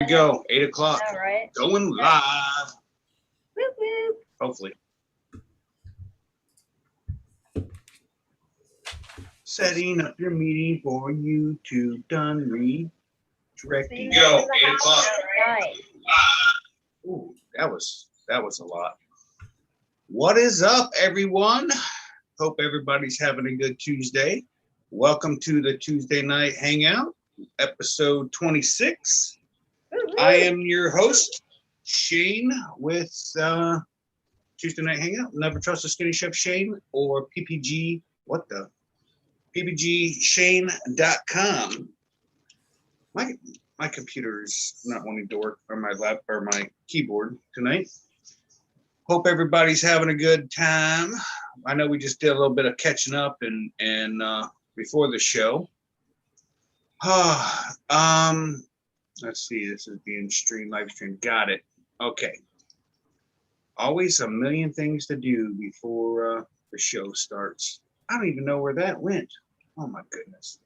to go. 8 o'clock. All right. Going live. Whoop, whoop. Hopefully. Setting up your meeting for YouTube. Done. Redirect to go. 8 o'clock. Nice. Ooh, that was a lot. What is up, everyone? Hope everybody's having a good Tuesday. Welcome to the Tuesday Night Hangout, episode 26. I am your host, Shane, with Tuesday Night Hangout. Never trust a skinny chef, Shane, or PPG. What the? PPGShane.com. My computer is not wanting to work, or my lap, or my keyboard tonight. Hope everybody's having a good time. I know we just did a little bit of catching up and before the show. Let's see, this is being live streamed. Got it. Okay. Always a million things to do before the show starts. I don't even know where that went. Oh my goodness.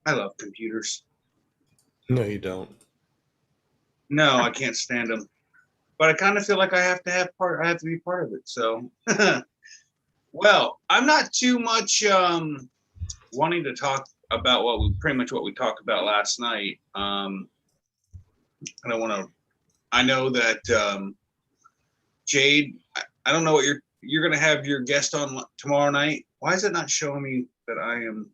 I love computers. No, you don't. No, I can't stand them. But I kind of feel like I have to be part of it. So, well, I'm not too much wanting to talk about what we talked about last night. I know that Jade, I don't know what you're going to have your guest on tomorrow night. Why is it not showing me that I am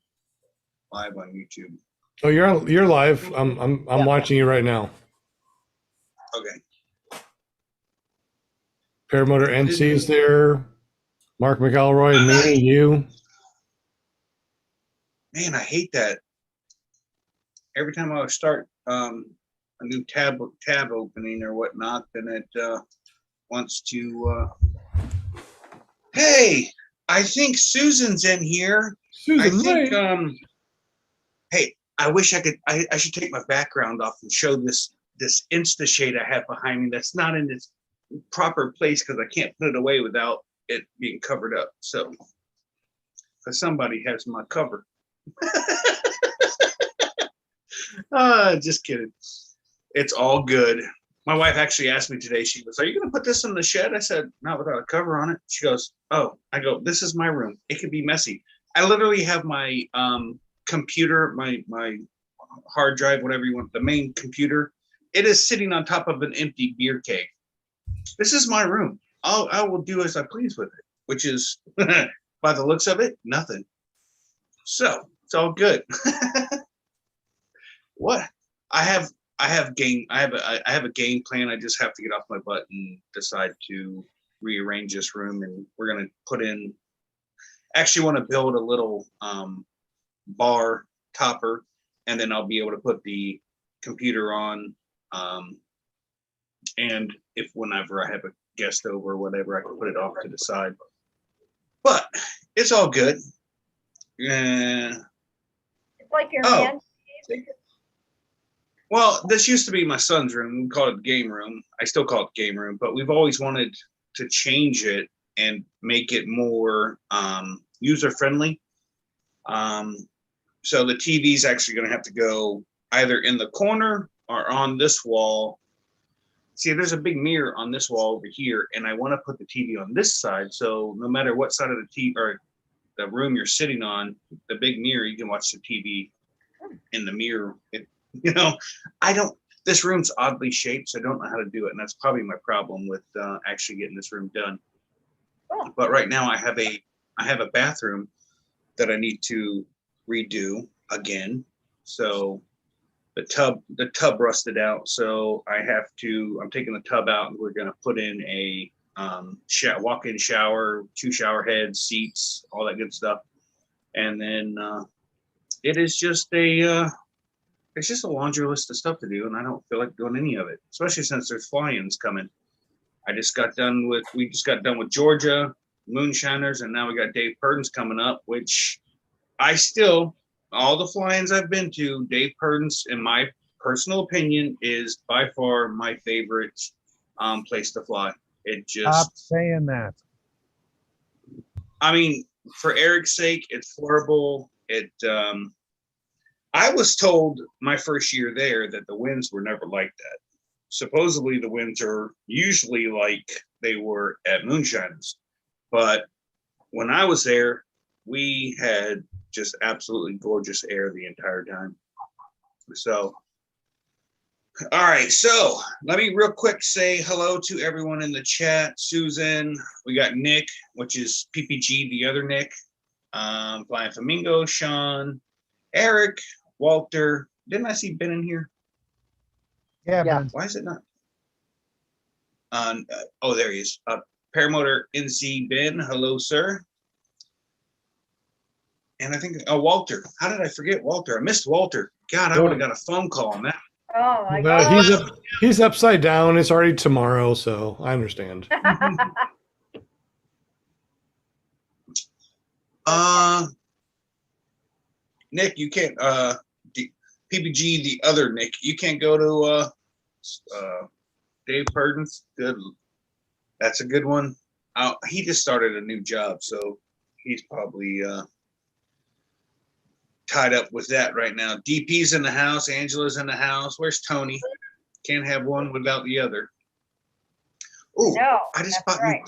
live on YouTube? Oh, you're live. I'm watching you right now. Okay. Paramotor NC is there. Mark McElroy, me, you. Man, I hate that. Every time I start a new tab opening or whatnot, then it wants to. Hey, I think Susan's in here. Susan, I think. Hey, I wish I could. I should take my background off and show this Insta shade I have behind me. That's not in its proper place because I can't put it away without it being covered up. So, because somebody has my cover. Just kidding. It's all good. My wife actually asked me today, she goes, "Are you going to put this in the shed?" I said, "Not without a cover on it." She goes, "Oh." I go, "This is my room. It could be messy." I literally have my computer, my hard drive, whatever you want, the main computer. It is sitting on top of an empty beer keg. This is my room. I will do as I please with it, which is, by the looks of it, nothing. So it's all good. What I have a game plan. I just have to get off my butt and decide to rearrange this room, and we're gonna put in. Actually, want to build a little bar topper, and then I'll be able to put the computer on. And if whenever I have a guest over or whatever, I can put it off to the side. But it's all good. It's like your man. Well, this used to be my son's room. We call it the game room. I still call it the game room, but we've always wanted to change it and make it more user-friendly. So the TV is actually going to have to go either in the corner or on this wall. See, there's a big mirror on this wall over here, and I want to put the TV on this side. So no matter what side of the TV or the room you're sitting on, the big mirror, you can watch the TV in the mirror. This room's oddly shaped, so I don't know how to do it. And that's probably my problem with actually getting this room done. Oh. But right now I have a bathroom that I need to redo again. So the tub rusted out. So I'm taking the tub out, and we're going to put in a walk-in shower, 2 shower heads, seats, all that good stuff. And then it is just it's just a laundry list of stuff to do, and I don't feel like doing any of it, especially since there's fly-ins coming. We just got done with Georgia, Moonshiners, and now we got Dave Purdon's coming up, which all the fly-ins I've been to, Dave Purdon's, in my personal opinion, is by far my favorite place to fly. It just stop saying that. I mean, for Eric's sake, it's horrible. I was told my first year there that the winds were never like that. Supposedly the winds are usually like they were at Moonshiners, but when I was there, we had just absolutely gorgeous air the entire time. So, all right. So let me real quick say hello to everyone in the chat. Susan, we got Nick, which is PPG, the other Nick, Flying Flamingo, Sean, Eric, Walter. Didn't I see Ben in here? Yeah, Yeah. man. Why is it not? Oh, there he is. Paramotor NC Ben. Hello, sir. And I think, Walter. How did I forget Walter? I missed Walter. God, I would have got a phone call on that. Oh my Well, God. he's upside down. It's already tomorrow, so I understand. Nick, you can't. PPG, the other Nick, you can't go to Dave Purdon's. Good. That's a good one. He just started a new job, so he's probably tied up with that right now. DP's in the house. Angela's in the house. Where's Tony? Can't have one without the other. Oh, No, I just that's bought right.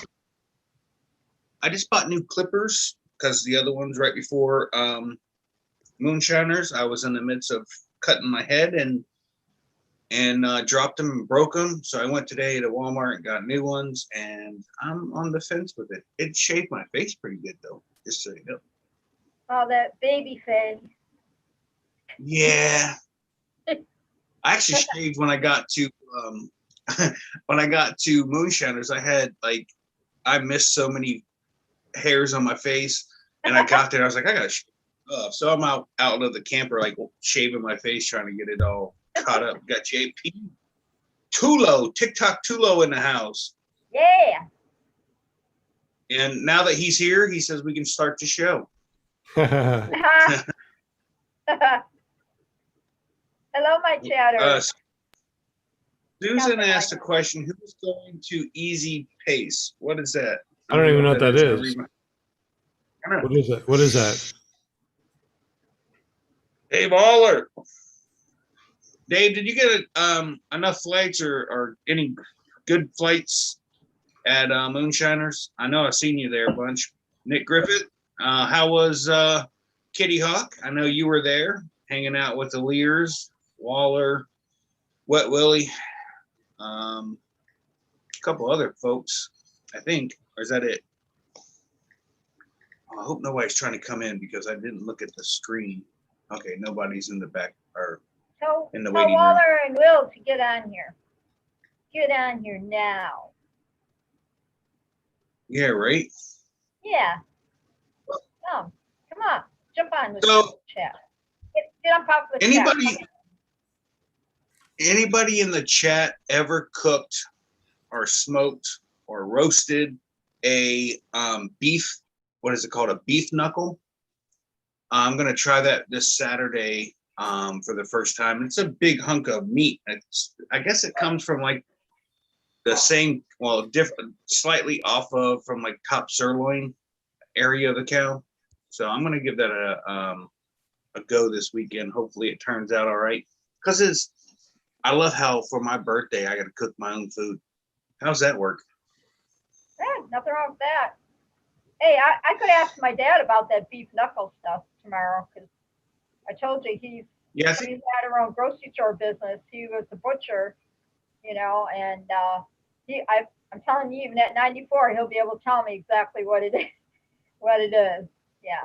I just bought new clippers because the other ones right before Moonshiners, I was in the midst of cutting my head and dropped them and broke them. So I went today to Walmart and got new ones, and I'm on the fence with it. It shaved my face pretty good though, just so you know. Oh, that baby face. Yeah. I actually shaved when I got to Moonshiners. I missed so many hairs on my face, and I got there. I was like, I gotta shave off. So I'm out of the camper, like shaving my face, trying to get it all caught up. Got JP Tulo, TikTok Tulo in the house, Yeah. and now that he's here, he says we can start the show. Hello, my chatter. Susan asked a question: who's going to easy pace? What is that? I don't even know what that is. I don't know. What is that? What is that? Dave Aller. Dave, did you get enough flights or any good flights at Moonshiners? I know I've seen you there a bunch. Nick Griffith, how was Kitty Hawk? I know you were there hanging out with the Lears, Waller, Wet Willie, a couple other folks, I think. Or is that it? I hope nobody's trying to come in because I didn't look at the screen. Okay, nobody's in the back or in the waiting room. Waller and Will to get on here. Get on here now. Yeah, right. Yeah. Come on. Jump on the So, chat. Jump off the chat. Anybody in the chat ever cooked or smoked or roasted a beef? What is it called? A beef knuckle? I'm gonna try that this Saturday for the first time. It's a big hunk of meat. I guess it comes from like the same, well, different, slightly off of from like top sirloin area of the cow. So I'm gonna give that a go this weekend. Hopefully it turns out all right. Because I love how for my birthday I got to cook my own food. How's that work? Yeah, nothing wrong with that. Hey, I could ask my dad about that beef knuckle stuff tomorrow because I told you he's had our own grocery store business. He was a butcher, and I'm telling you, even at 94, he'll be able to tell me exactly what it is. Yeah.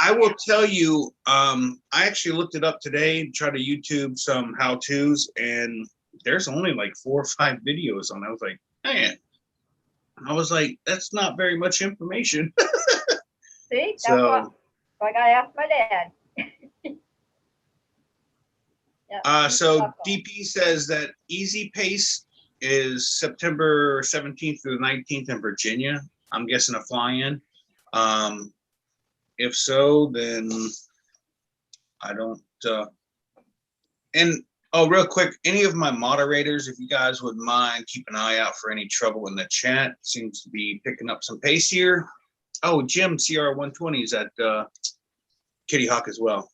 I will tell you, I actually looked it up today, tried to YouTube some how-tos, and there's only like 4 or 5 videos on it. I was like, man. I was like, that's not very much information. See? That's what I got to ask my dad. Yeah, so DP says that Easy Pace is September 17th through the 19th in Virginia. I'm guessing a fly-in. If so, then I don't. Real quick, any of my moderators, if you guys would mind, keep an eye out for any trouble in the chat. Seems to be picking up some pace here. Oh, Jim CR120 is at Kitty Hawk as well.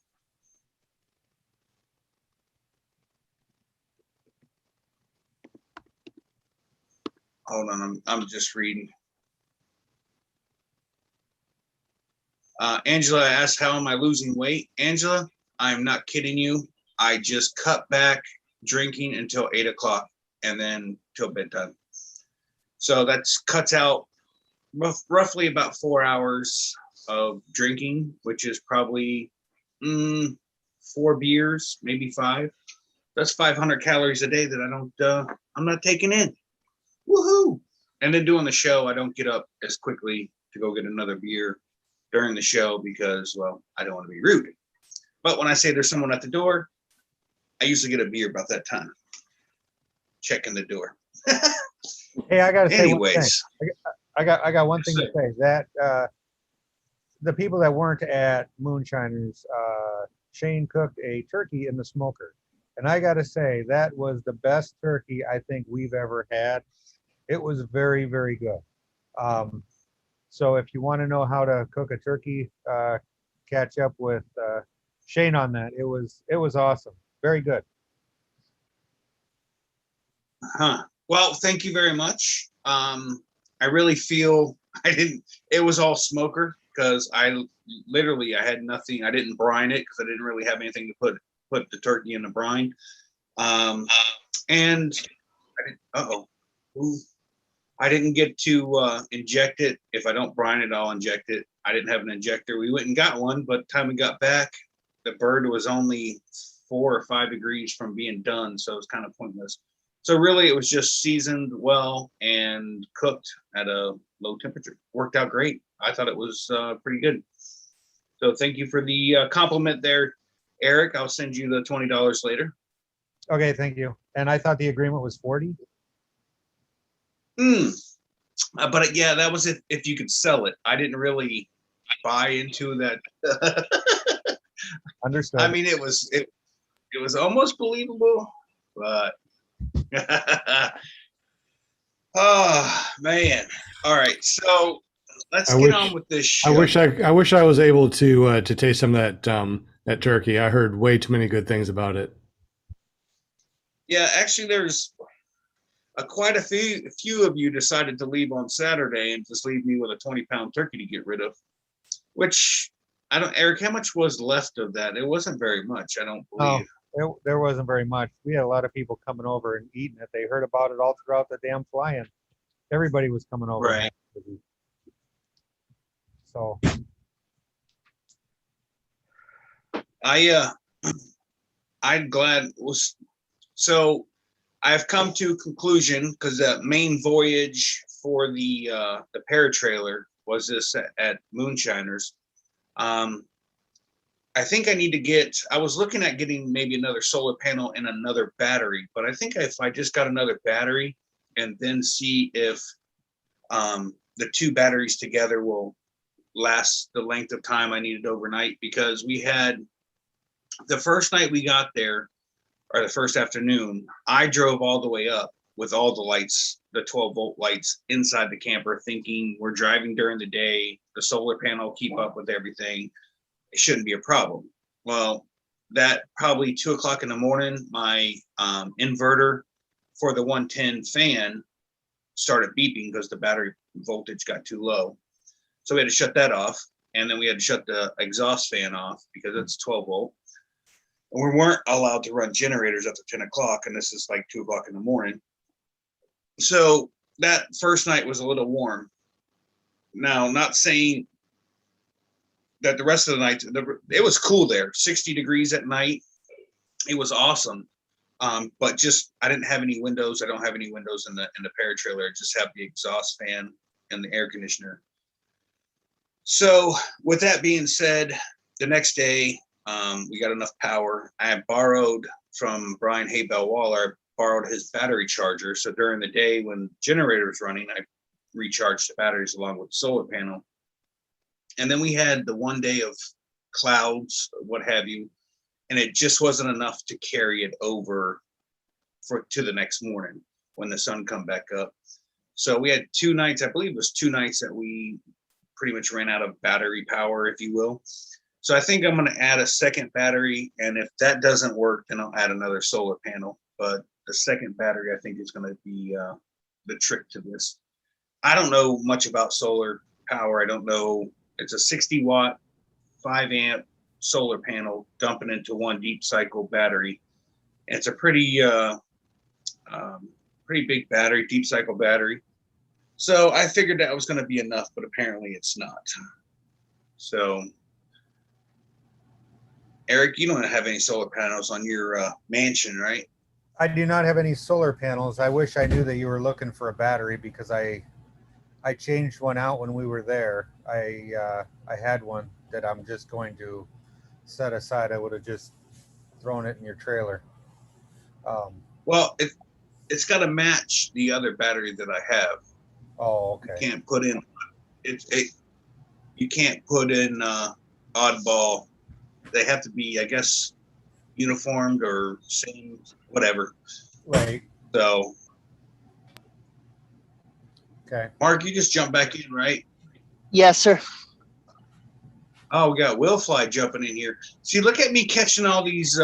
hold on, I'm just reading. Angela asked, how am I losing weight? Angela, I'm not kidding you. I just cut back drinking until 8 o'clock and then till bedtime. So that's cuts out roughly about 4 hours of drinking, which is probably 4 beers, maybe 5. That's 500 calories a day that I'm not taking in. Woohoo! And then doing the show, I don't get up as quickly to go get another beer during the show because, well, I don't want to be rude. But when I say there's someone at the door, I usually get a beer about that time. Checking the door. Hey, I gotta say Anyways. one thing. I got one thing to say. That the people that weren't at Moonshiners, Shane cooked a turkey in the smoker. And I gotta say, that was the best turkey I think we've ever had. It was very, very good. So if you want to know how to cook a turkey, catch up with Shane on that. It was awesome. Very good. Well, thank you very much. I really feel it was all smoker because I had nothing. I didn't brine it because I didn't really have anything to put the turkey in the brine. And I didn't get to inject it. If I don't brine it, I'll inject it. I didn't have an injector. We went and got one, but the time we got back, the bird was only 4 or 5 degrees from being done, so it was kind of pointless. So really, it was just seasoned well and cooked at a low temperature. Worked out great. I thought it was pretty good. So thank you for the compliment there, Eric. I'll send you the $20 later. Okay, thank you. And I thought the agreement was 40. But yeah, that was if you could sell it. I didn't really buy into that. Understood. I mean, it was almost believable, but oh man. All right, so let's get on with this show. I wish I was able to taste some of that turkey. I heard way too many good things about it. Yeah, actually, there's quite a few of you decided to leave on Saturday and just leave me with a 20-pound turkey to get rid of, which I don't. Eric, how much was left of that? It wasn't very much, I don't believe. No, there wasn't very much. We had a lot of people coming over and eating it. They heard about it all throughout the damn fly-in. Everybody was coming over. Right. So I'm glad was so I've come to a conclusion because the main voyage for the paratrailer was this at Moonshiners. I think I need to I was looking at getting maybe another solar panel and another battery, but I think if I just got another battery and then see if the 2 batteries together will last the length of time I needed overnight, because we had the first night we got there, or the first afternoon, I drove all the way up with all the lights, the 12-volt lights inside the camper, thinking we're driving during the day, the solar panel will keep up with everything. It shouldn't be a problem. Well, that probably 2 o'clock in the morning, my inverter for the 110 fan started beeping because the battery voltage got too low. So we had to shut that off. And then we had to shut the exhaust fan off because it's 12 volt. And we weren't allowed to run generators after 10 o'clock. And this is like 2 o'clock in the morning. So that first night was a little warm. Now, not saying that the rest of the night, it was cool there, 60 degrees at night. It was awesome. But just, I didn't have any windows. I don't have any windows in the paratrailer. I just have the exhaust fan and the air conditioner. So with that being said, the next day, we got enough power. I borrowed from Brian Haybell Waller, borrowed his battery charger. So during the day when generator was running, I recharged the batteries along with the solar panel. And then we had the one day of clouds, what have you, and it just wasn't enough to carry it over to the next morning when the sun come back up. So we had 2 nights, I believe it was 2 nights that we pretty much ran out of battery power, if you will. So I think I'm going to add a second battery, and if that doesn't work, then I'll add another solar panel. But the second battery, I think, is going to be the trick to this. I don't know much about solar power. I don't know. It's a 60 watt, 5 amp solar panel dumping into one deep cycle battery. It's a pretty big battery, deep cycle battery. So I figured that was going to be enough, but apparently it's not. So, Eric, you don't have any solar panels on your mansion, right? I do not have any solar panels. I wish I knew that you were looking for a battery because I changed one out when we were there. I had one that I'm just going to set aside. I would have just thrown it in your trailer. Well, it's got to match the other battery that I have. Oh, okay. You can't put in you can't put in oddball. They have to be, I guess, uniformed or same, whatever. Right. So, Okay. Mark, you just jumped back in, right? Yes, sir. Oh, we got Will Fly jumping in here. See, look at me catching all these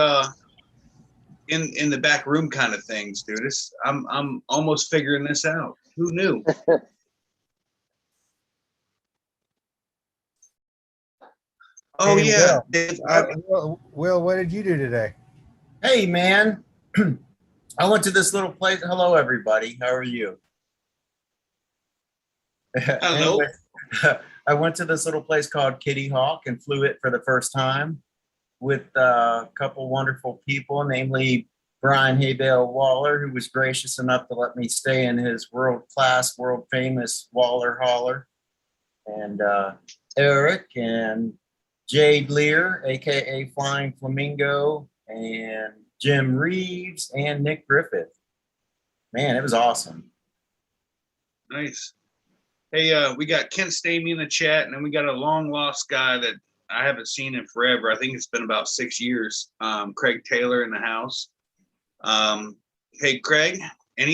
in the back room kind of things, dude. I'm almost figuring this out. Who knew? Oh Hey, yeah, Will. Dave. Will, what did you do today? Hey, man. I went to this little place. Hello, everybody. How are you? Hello. Anyway, I went to this little place called Kitty Hawk and flew it for the first time with a couple wonderful people, namely Brian Haybale Waller, who was gracious enough to let me stay in his world-class, world-famous Waller Hauler, and Eric and Jade Lear, aka Flying Flamingo, and Jim Reeves and Nick Griffith. Man, it was awesome. Nice. Hey, we got Kent Stamey in the chat, and then we got a long lost guy that I haven't seen in forever. I think it's been about 6 years. Craig Taylor in the house. Hey, Craig, and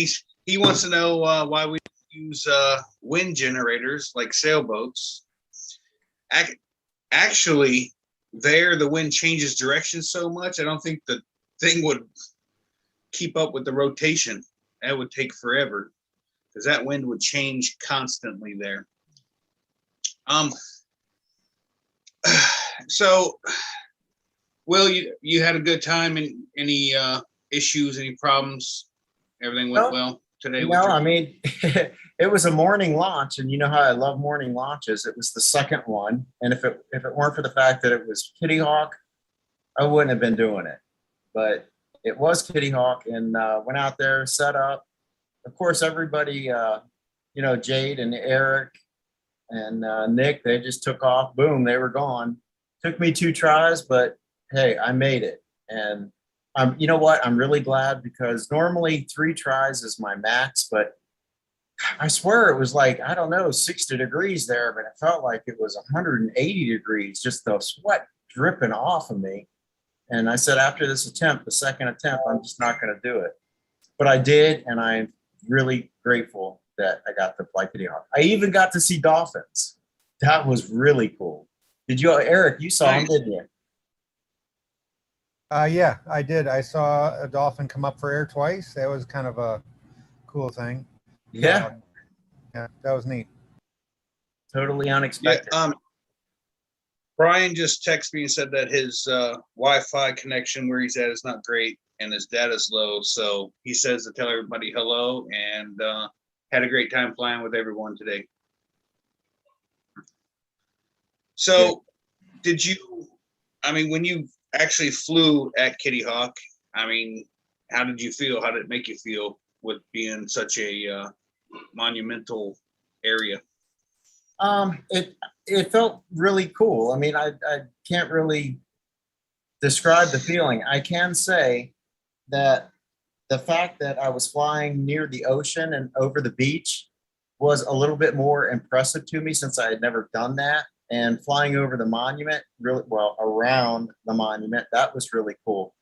he wants to know why we use wind generators like sailboats. Actually, the wind changes direction so much, I don't think the thing would keep up with the rotation. That would take forever because that wind would change constantly there. So, Will, you had a good time? And any issues, any problems? Everything went well today? I mean, it was a morning launch, and you know how I love morning launches. It was the second one, and if it weren't for the fact that it was Kitty Hawk, I wouldn't have been doing it. But it was Kitty Hawk, and went out there, set up. Of course, everybody, Jade and Eric and Nick, they just took off. Boom, they were gone. Took me 2 tries, but hey, I made it. And you know what? I'm really glad because normally 3 tries is my max, but I swear it was like, I don't know, 60 degrees there, but it felt like it was 180 degrees, just the sweat dripping off of me. And I said, after this attempt, the second attempt, I'm just not going to do it. But I did, and I'm really grateful that I got to fly Kitty Hawk. I even got to see dolphins. That was really cool. Did you, Eric, you saw them, didn't you? Yeah, I did. I saw a dolphin come up for air twice. That was kind of a cool thing. Yeah. Yeah, that was neat. Totally unexpected. Yeah, Brian just texted me and said that his Wi-Fi connection where he's at is not great and his data's low. So he says to tell everybody hello and had a great time flying with everyone today. So did you, when you actually flew at Kitty Hawk, how did you feel? How did it make you feel with being such a monumental area? It felt really cool. I can't really describe the feeling. I can say that the fact that I was flying near the ocean and over the beach was a little bit more impressive to me since I had never done that. And flying over the monument, around the monument, that was really cool.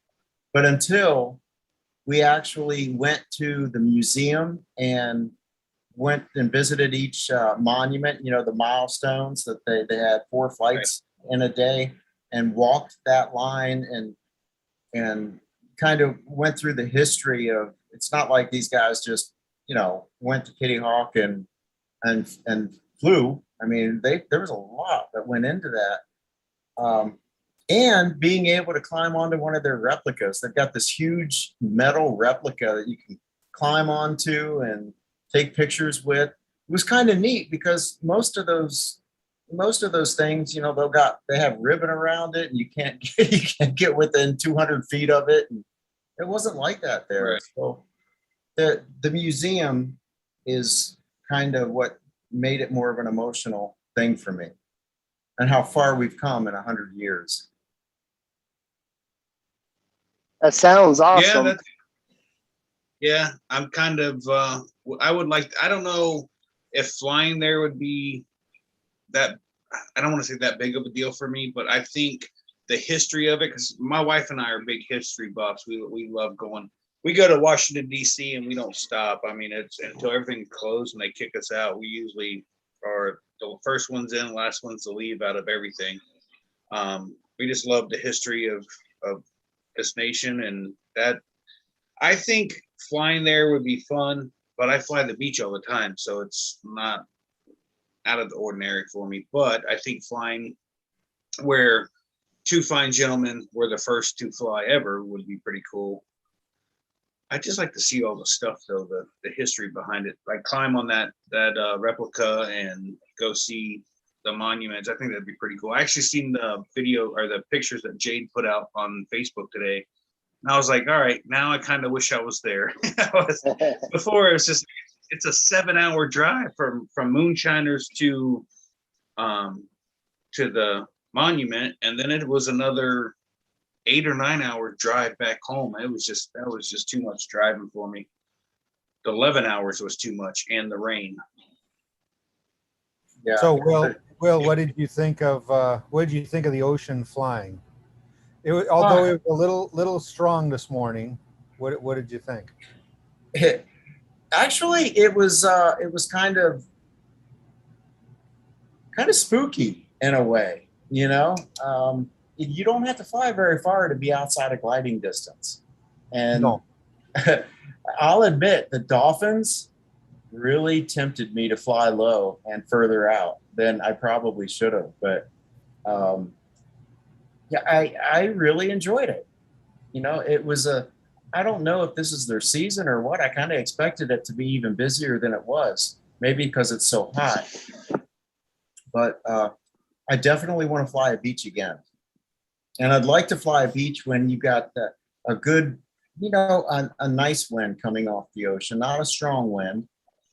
But until we actually went to the museum and went and visited each monument, the milestones that they had 4 flights in a day, and walked that line and kind of went through the history of, it's not like these guys just went to Kitty Hawk and flew. I mean, there was a lot that went into that. And being able to climb onto one of their replicas. They've got this huge metal replica that you can climb onto and take pictures with. It was kind of neat because most of those things, they have ribbon around it and you can't get within 200 feet of it. And it wasn't like that there. Right. So the museum is kind of what made it more of an emotional thing for me, and how far we've come in 100 years. That sounds awesome. Yeah, I'm kind of, I don't know if flying there would be that, I don't want to say that big of a deal for me, but I think the history of it, because my wife and I are big history buffs. We love going. We go to Washington, D.C. and we don't stop. I mean, it's until everything's closed and they kick us out. We usually are the first ones in, last ones to leave out of everything. We just love the history of this nation, and that I think flying there would be fun, but I fly the beach all the time, so it's not out of the ordinary for me. But I think flying where two fine gentlemen were the first to fly ever would be pretty cool. I just like to see all the stuff though, the history behind it. Like climb on that replica and go see the monuments. I think that'd be pretty cool. I actually seen the video or the pictures that Jade put out on Facebook today. And I was like, all right, now I kind of wish I was there. Before it was just, it's a 7-hour drive from Moonshiners to the monument. And then it was another 8 or 9 hour drive back home. That was just too much driving for me. The 11 hours was too much, and the rain. Yeah. So Will, what did you think of the ocean flying? Although it was a little strong this morning, what did you think? Actually, it was kind of spooky in a way, you don't have to fly very far to be outside of gliding distance. And No. I'll admit the dolphins really tempted me to fly low and further out than I probably should have. But yeah, I really enjoyed it. It was I don't know if this is their season or what. I kind of expected it to be even busier than it was, maybe because it's so hot. But I definitely want to fly a beach again. And I'd like to fly a beach when you got a good, a nice wind coming off the ocean, not a strong wind.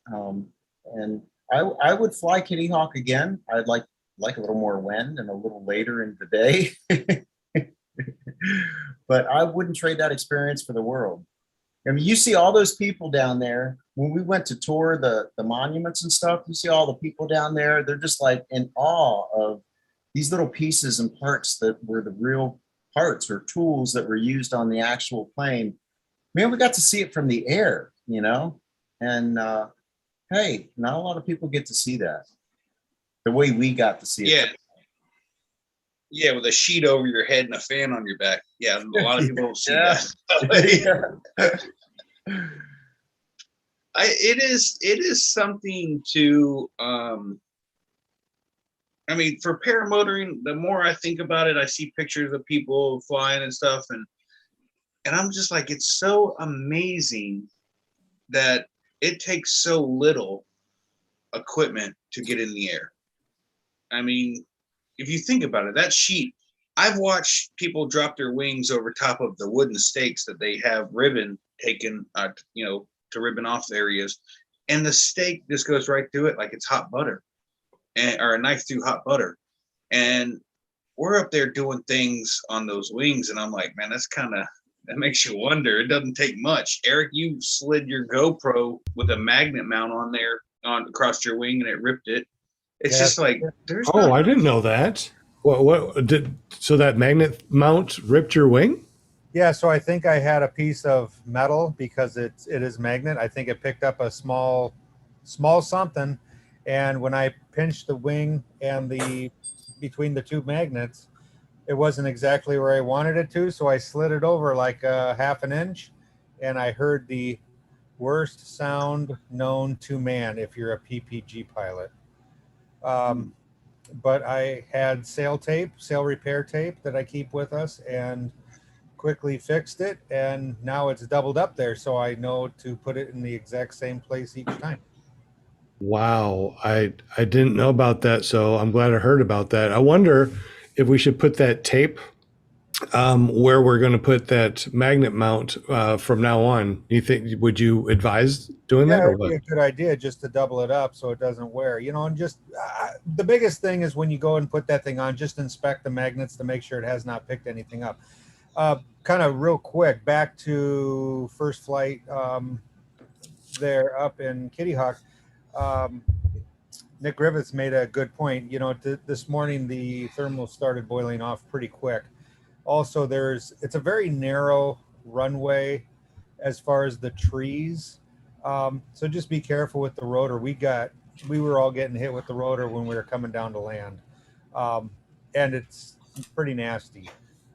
And I would fly Kitty Hawk again. I'd like a little more wind and a little later in the day. But I wouldn't trade that experience for the world. I mean, you see all those people down there. When we went to tour the monuments and stuff, you see all the people down there. They're just like in awe of these little pieces and parts that were the real parts or tools that were used on the actual plane. Man, we got to see it from the air, and hey, not a lot of people get to see that the way we got to see it. Yeah, with a sheet over your head and a fan on your back. Yeah, a lot of people don't see that. It is something to I mean, for paramotoring, the more I think about it, I see pictures of people flying and stuff, and I'm just like, it's so amazing that it takes so little equipment to get in the air. I mean, if you think about it, that sheet, I've watched people drop their wings over top of the wooden stakes that they have ribbon taken, to ribbon off areas, and the stake just goes right through it like it's hot butter. Or a knife through hot butter. And we're up there doing things on those wings, and I'm like, man, that makes you wonder. It doesn't take much. Eric, you slid your GoPro with a magnet mount on there across your wing, and it ripped it. It's just like there's. Oh, I didn't know that. So that magnet mount ripped your wing? Yeah, so I think I had a piece of metal because it is magnet. I think it picked up a small something. And when I pinched the wing and between the two magnets, it wasn't exactly where I wanted it to. So I slid it over like half an inch, and I heard worst sound known to man if you're a PPG pilot. But I had sail repair tape that I keep with us, and quickly fixed it, and now it's doubled up there, so I know to put it in the exact same place each time. Wow, I didn't know about that, so I'm glad I heard about that. I wonder if we should put that tape where we're going to put that magnet mount from now on. Would you advise doing that Yeah, or it'd what? be a good idea just to double it up so it doesn't wear, and just the biggest thing is when you go and put that thing on, just inspect the magnets to make sure it has not picked anything up. Kind of real quick, back to first flight there up in Kitty Hawk. Nick Griffiths made a good point. This morning the thermal started boiling off pretty quick. Also, it's a very narrow runway as far as the trees. So just be careful with the rotor. We were all getting hit with the rotor when we were coming down to land. And it's pretty nasty.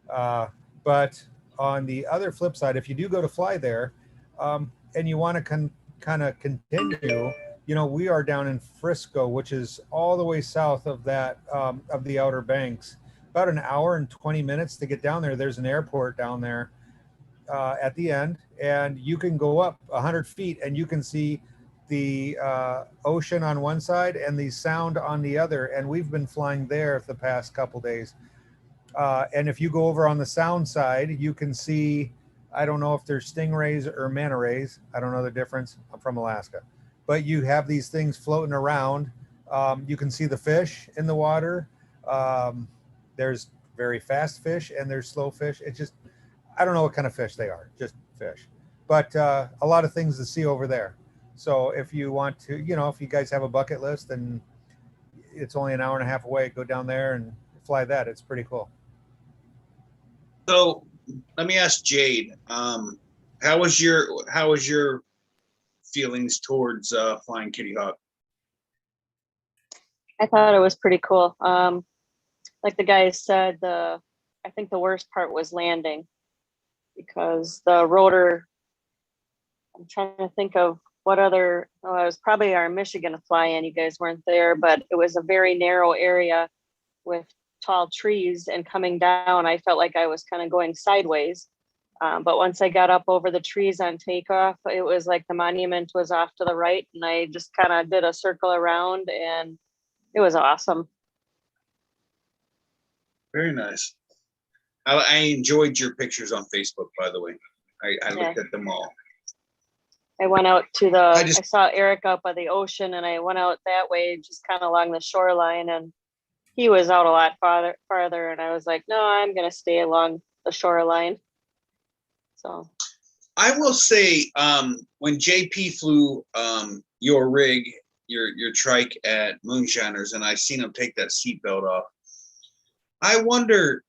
But on the other flip side, if you do go to fly there, and you want to kind of continue, we are down in Frisco, which is all the way south of that, of the Outer Banks. About an hour and 20 minutes to get down there. There's an airport down there at the end, and you can go up 100 feet and you can see the ocean on one side and the sound on the other. And we've been flying there the past couple days. And if you go over on the sound side, you can see, I don't know if they're stingrays or manta rays. I don't know the difference. I'm from Alaska. But you have these things floating around. You can see the fish in the water. There's very fast fish and there's slow fish. It's just, I don't know what kind of fish they are, just fish. But a lot of things to see over there. So if you want to, if you guys have a bucket list and it's only an hour and a half away, go down there and fly that. It's pretty cool. So let me ask Jade, how was your feelings towards flying Kitty Hawk? I thought it was pretty cool. Like the guys said, I think the worst part was landing, because the rotor, I'm trying to think of what other, it was probably our Michigan fly-in, you guys weren't there, but it was a very narrow area with tall trees, and coming down, I felt like I was kind of going sideways. But once I got up over the trees on takeoff, it was like the monument was off to the right, and I just kind of did a circle around, and it was awesome. Very nice. I enjoyed your pictures on Facebook, by the way. I looked at them all. I went out to I saw Eric up by the ocean, and I went out that way, just kind of along the shoreline, and he was out a lot farther, and I was like, no, I'm going to stay along the shoreline. So I will say, when JP flew your rig, your trike at Moonshiners, and I seen him take that seatbelt off, I wonder,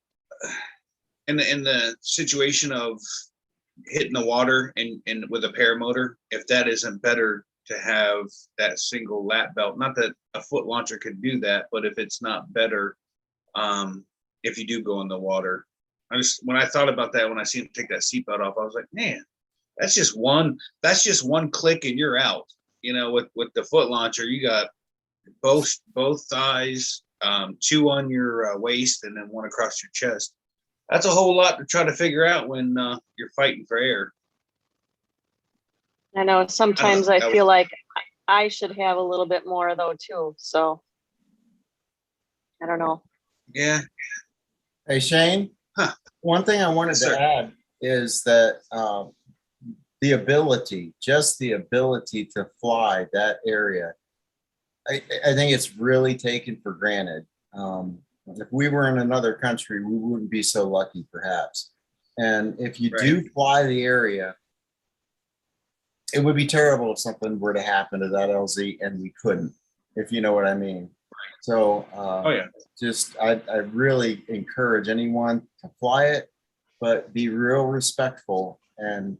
in the situation of hitting the water and with a paramotor, if that isn't better to have that single lap belt. Not that a foot launcher could do that, but if it's not better, if you do go in the water. When I thought about that, when I seen him take that seatbelt off, I was like, man, that's just one click and you're out. With the foot launcher, you got both thighs, two on your waist, and then one across your chest. That's a whole lot to try to figure out when you're fighting for air. I know sometimes I feel like I should have a little bit more though too. So I don't know. Yeah. Hey, Shane, one thing I wanted to add is that the ability to fly that area, I think it's really taken for granted. If we were in another country, we wouldn't be so lucky, perhaps. And if you do fly the area, it would be terrible if something were to happen to that LZ and we couldn't, if you know what I mean. So I really encourage anyone to fly it, but be real respectful and,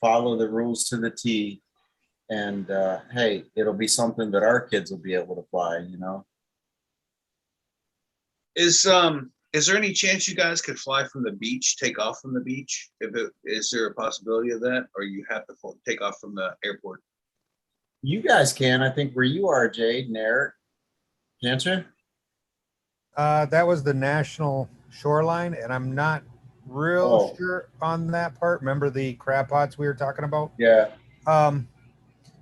follow the rules to the T. And hey, it'll be something that our kids will be able to fly, Is there any chance you guys could fly from the beach, take off from the beach? Is there a possibility of that, or you have to take off from the airport? You guys can, I think, where you are, Jade and Eric. Can't you? That was the national shoreline, and I'm not real Oh. sure on that part. Remember the crab pots we were talking about? Yeah.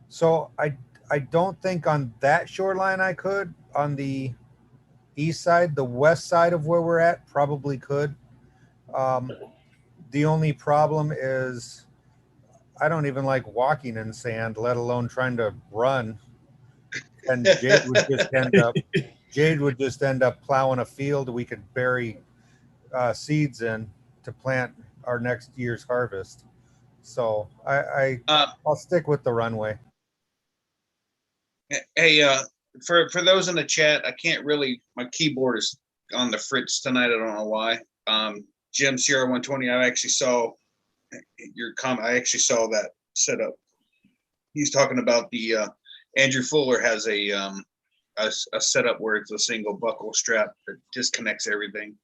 So I don't think on that shoreline I could. On the east side, the west side of where we're at, probably could. The only problem is I don't even like walking in sand, let alone trying to run. And Jade would just end up plowing a field we could bury seeds in to plant our next year's harvest. So I'll stick with the runway. Hey, for those in the chat, I can't really. My keyboard is on the fritz tonight. I don't know why. Jim Sierra 120. I actually saw your comment. I actually saw that setup. He's talking about the Andrew Fuller has a setup where it's a single buckle strap that disconnects everything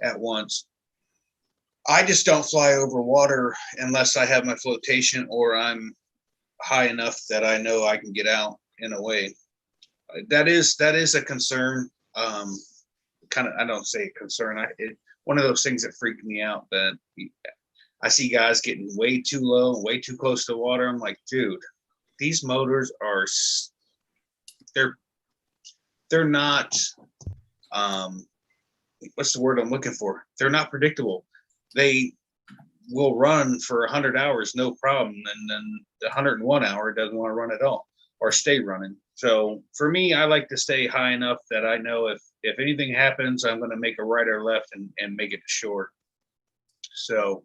at once. I just don't fly over water unless I have my flotation or I'm high enough that I know I can get out in a way. That is a concern. Kind of, I don't say concern. One of those things that freaked me out, that I see guys getting way too low, way too close to water. I'm like, dude, these motors are, they're not, what's the word I'm looking for? They're not predictable. They will run for 100 hours, no problem. And then the 101 hour doesn't want to run at all or stay running. So for me, I like to stay high enough that I know if anything happens, I'm going to make a right or left and make it to shore. So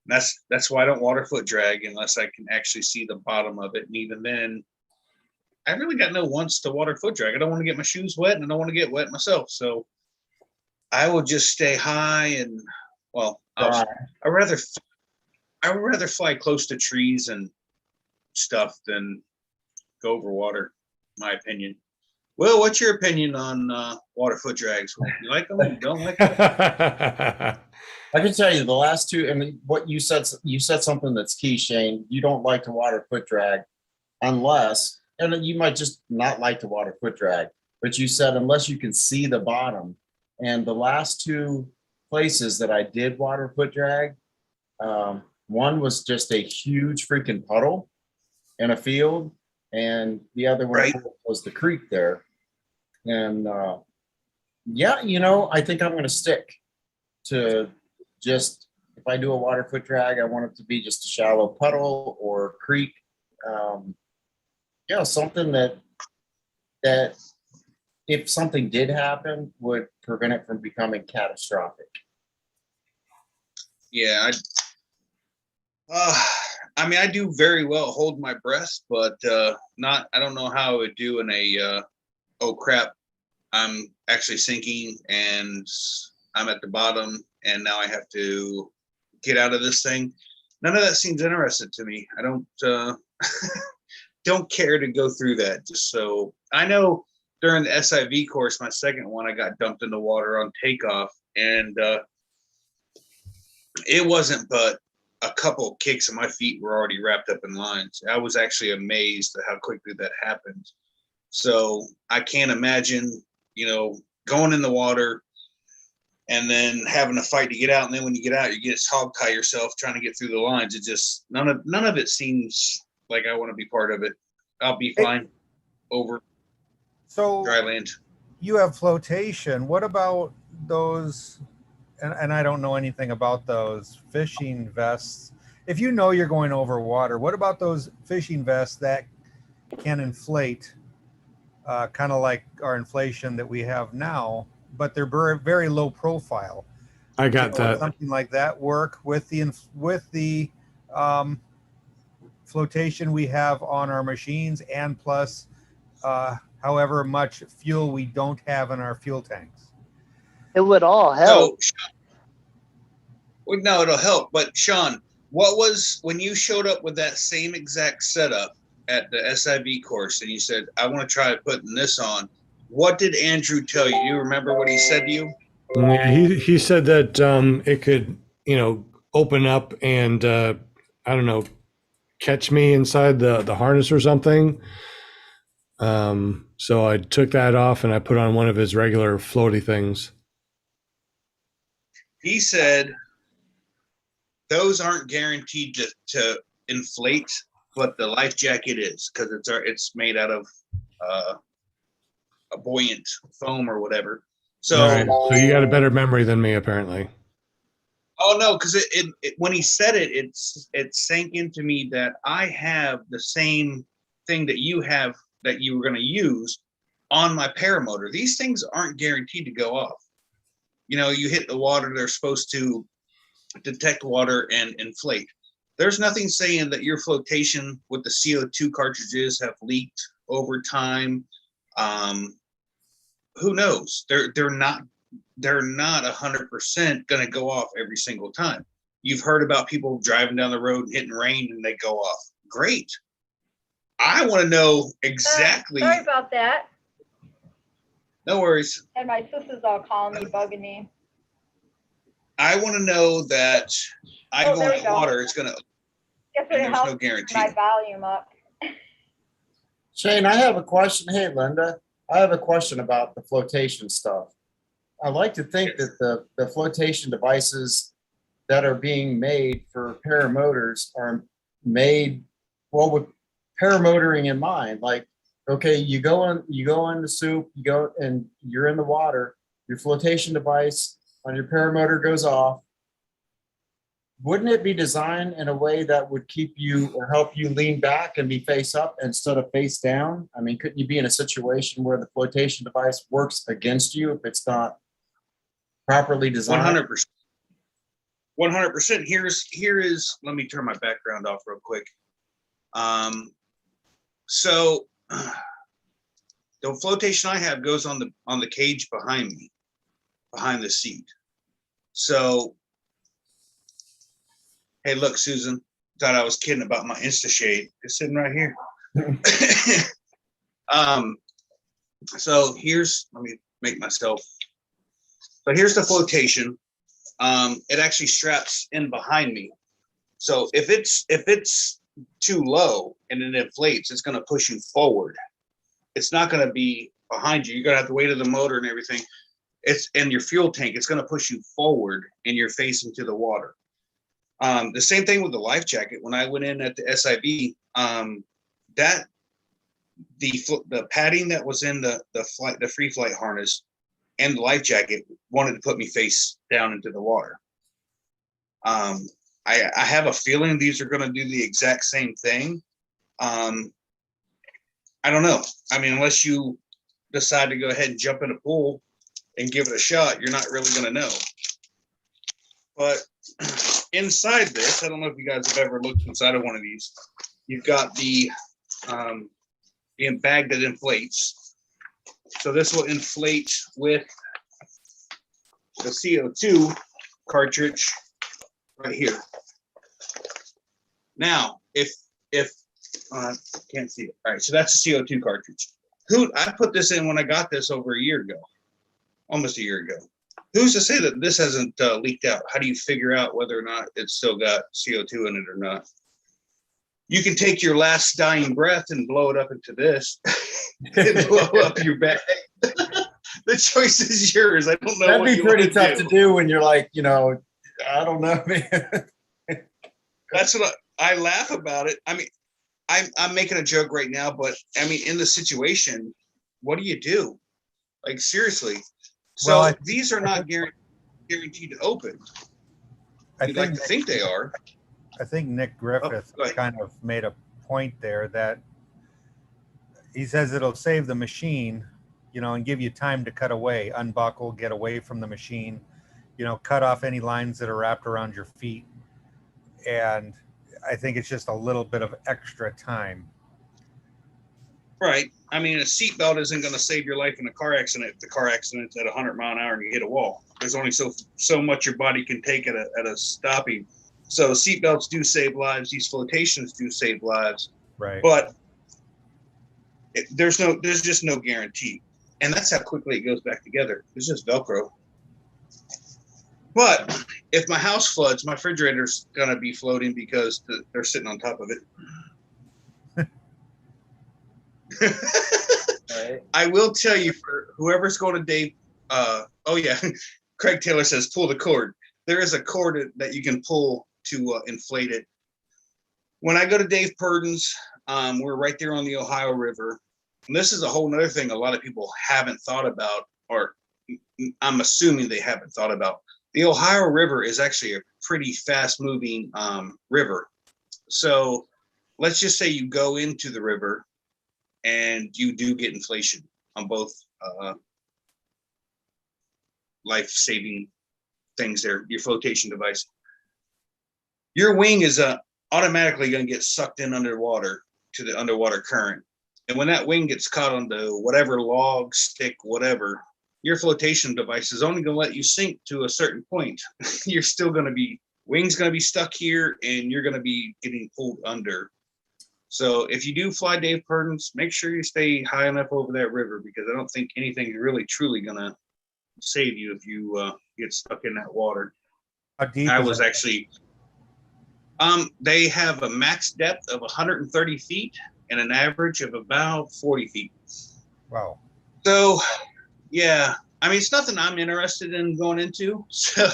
that's why I don't water foot drag unless I can actually see the bottom of it. And even then, I really got no wants to water foot drag. I don't want to get my shoes wet and I don't want to get wet myself. So I will just stay high and, well, I'd rather fly close to trees and stuff than go over water, my opinion. Will, what's your opinion on water foot drags? You like them? You don't like them? I can tell you the last two, and what you said something that's key, Shane. You don't like to water foot drag unless, and you might just not like to water foot drag, but you said unless you can see the bottom. And the last two places that I did water foot drag, one was just a huge freaking puddle in a field, and the other one was the creek there. And yeah, I think I'm going to stick to just, if I do a water foot drag, I want it to be just a shallow puddle or creek. Something that if something did happen would prevent it from becoming catastrophic. Yeah, I mean, I do very well hold my breath, but I don't know how I would do in a oh crap, I'm actually sinking and I'm at the bottom and now I have to get out of this thing. None of that seems interesting to me. I don't don't care to go through that. Just so I know, during the SIV course, my second one, I got dumped in the water on takeoff, and it wasn't but a couple of kicks and my feet were already wrapped up in lines. I was actually amazed at how quickly that happened. So I can't imagine, going in the water and then having a fight to get out. And then when you get out, you get hog tie yourself trying to get through the lines. It just, none of it seems like I want to be part of it. I'll be fine over dry land. You have flotation. What about those? And I don't know anything about those fishing vests. If you know you're going over water, what about those fishing vests that can inflate, kind of like our inflation that we have now, but they're very, very low profile? I got that. Something like that work with the flotation we have on our machines, and plus however much fuel we don't have in our fuel tanks. It would all help. So, no, it'll help. But Sean, what was, when you showed up with that same exact setup at the SIV course and you said, I want to try putting this on, what did Andrew tell you? Do you remember what he said to you? Yeah, he said that it could, open up and I don't know, catch me inside the harness or something. So I took that off and I put on one of his regular floaty things. He said those aren't guaranteed to inflate, but the life jacket is, because it's made out of a buoyant foam or whatever. So, All right. So you got a better memory than me, apparently. oh no, because when he said it, it sank into me that I have the same thing that you have that you were going to use on my paramotor. These things aren't guaranteed to go off. You hit the water, they're supposed to detect water and inflate. There's nothing saying that your flotation with the CO2 cartridges have leaked over time. Who knows? They're not 100% going to go off every single time. You've heard about people driving down the road and hitting rain and they go off. Great. I want to know exactly. Sorry about that. No worries. And my sister's all calling me, bugging me. I want to know that I go there in we go. water, it's going to, Guess what? and It there's helps no guarantee. my volume up. Shane, I have a question. Hey, Linda, I have a question about the flotation stuff. I like to think that the flotation devices that are being made for paramotors are made well with paramotoring in mind. Like, okay, you go in the soup, you go and you're in the water, your flotation device on your paramotor goes off. Wouldn't it be designed in a way that would keep you or help you lean back and be face up instead of face down? I mean, couldn't you be in a situation where the flotation device works against you if it's not properly designed? 100%. 100%. Here is, let me turn my background off real quick. So the flotation I have goes on the cage behind me, behind the seat. So, hey, look, Susan, thought I was kidding about my InstaShade. It's sitting right here. So let me make myself. So here's the flotation. It actually straps in behind me. So if it's too low and it inflates, it's going to push you forward. It's not going to be behind you. You're going to have to weight of the motor and everything. It's in your fuel tank. It's going to push you forward and you're facing to the water. The same thing with the life jacket. When I went in at the SIV, that the padding that was in the free flight harness and the life jacket wanted to put me face down into the water. I have a feeling these are going to do the exact same thing. I don't know. I mean, unless you decide to go ahead and jump in a pool and give it a shot, you're not really going to know. But inside this, I don't know if you guys have ever looked inside of one of these. You've got the bag that inflates. So this will inflate with the CO2 cartridge right here. Now, if can't see it. All right, so that's a CO2 cartridge. I put this in when I got this over a year ago, almost a year ago. Who's to say that this hasn't leaked out? How do you figure out whether or not it's still got CO2 in it or not? You can take your last dying breath and blow it up into this and blow up your bag. The choice is yours. I don't know. That'd be pretty tough to do when you're like, I don't know, man. That's what I laugh about it. I mean, I'm making a joke right now, but I mean, in the situation, what do you do? Like, seriously. So these are not guaranteed to open. You'd like to think they are. I think Nick Griffith kind of made a point there that he says it'll save the machine, and give you time to cut away, unbuckle, get away from the machine, cut off any lines that are wrapped around your feet. And I think it's just a little bit of extra time. Right. I mean, a seatbelt isn't going to save your life in a car accident if the car accident's at 100 mile an hour and you hit a wall. There's only so much your body can take at a stopping. So seatbelts do save lives. These flotations do save lives. Right. But there's just no guarantee. And that's how quickly it goes back together. It's just Velcro. But if my house floods, my refrigerator's gonna be floating because they're sitting on top of it. Right. I will tell you, for whoever's going to Dave, oh yeah, Craig Taylor says pull the cord. There is a cord that you can pull to inflate it. When I go to Dave Purden's, we're right there on the Ohio River. And this is a whole nother thing a lot of people haven't thought about, or I'm assuming they haven't thought about. The Ohio River is actually a pretty fast moving river. So let's just say you go into the river and you do get inflation on both life-saving things there, your flotation device. Your wing is automatically going to get sucked in underwater to the underwater current. And when that wing gets caught onto whatever log, stick, whatever, your flotation device is only going to let you sink to a certain point. You're still going to be, wing's going to be stuck here and you're going to be getting pulled under. So if you do fly Dave Purden's, make sure you stay high enough over that river, because I don't think anything's really truly going to save you if you get stuck in that water. How deep? I is was it? actually, they have a max depth of 130 feet and an average of about 40 feet. Wow. So, yeah, I mean, it's nothing I'm interested in going into. So,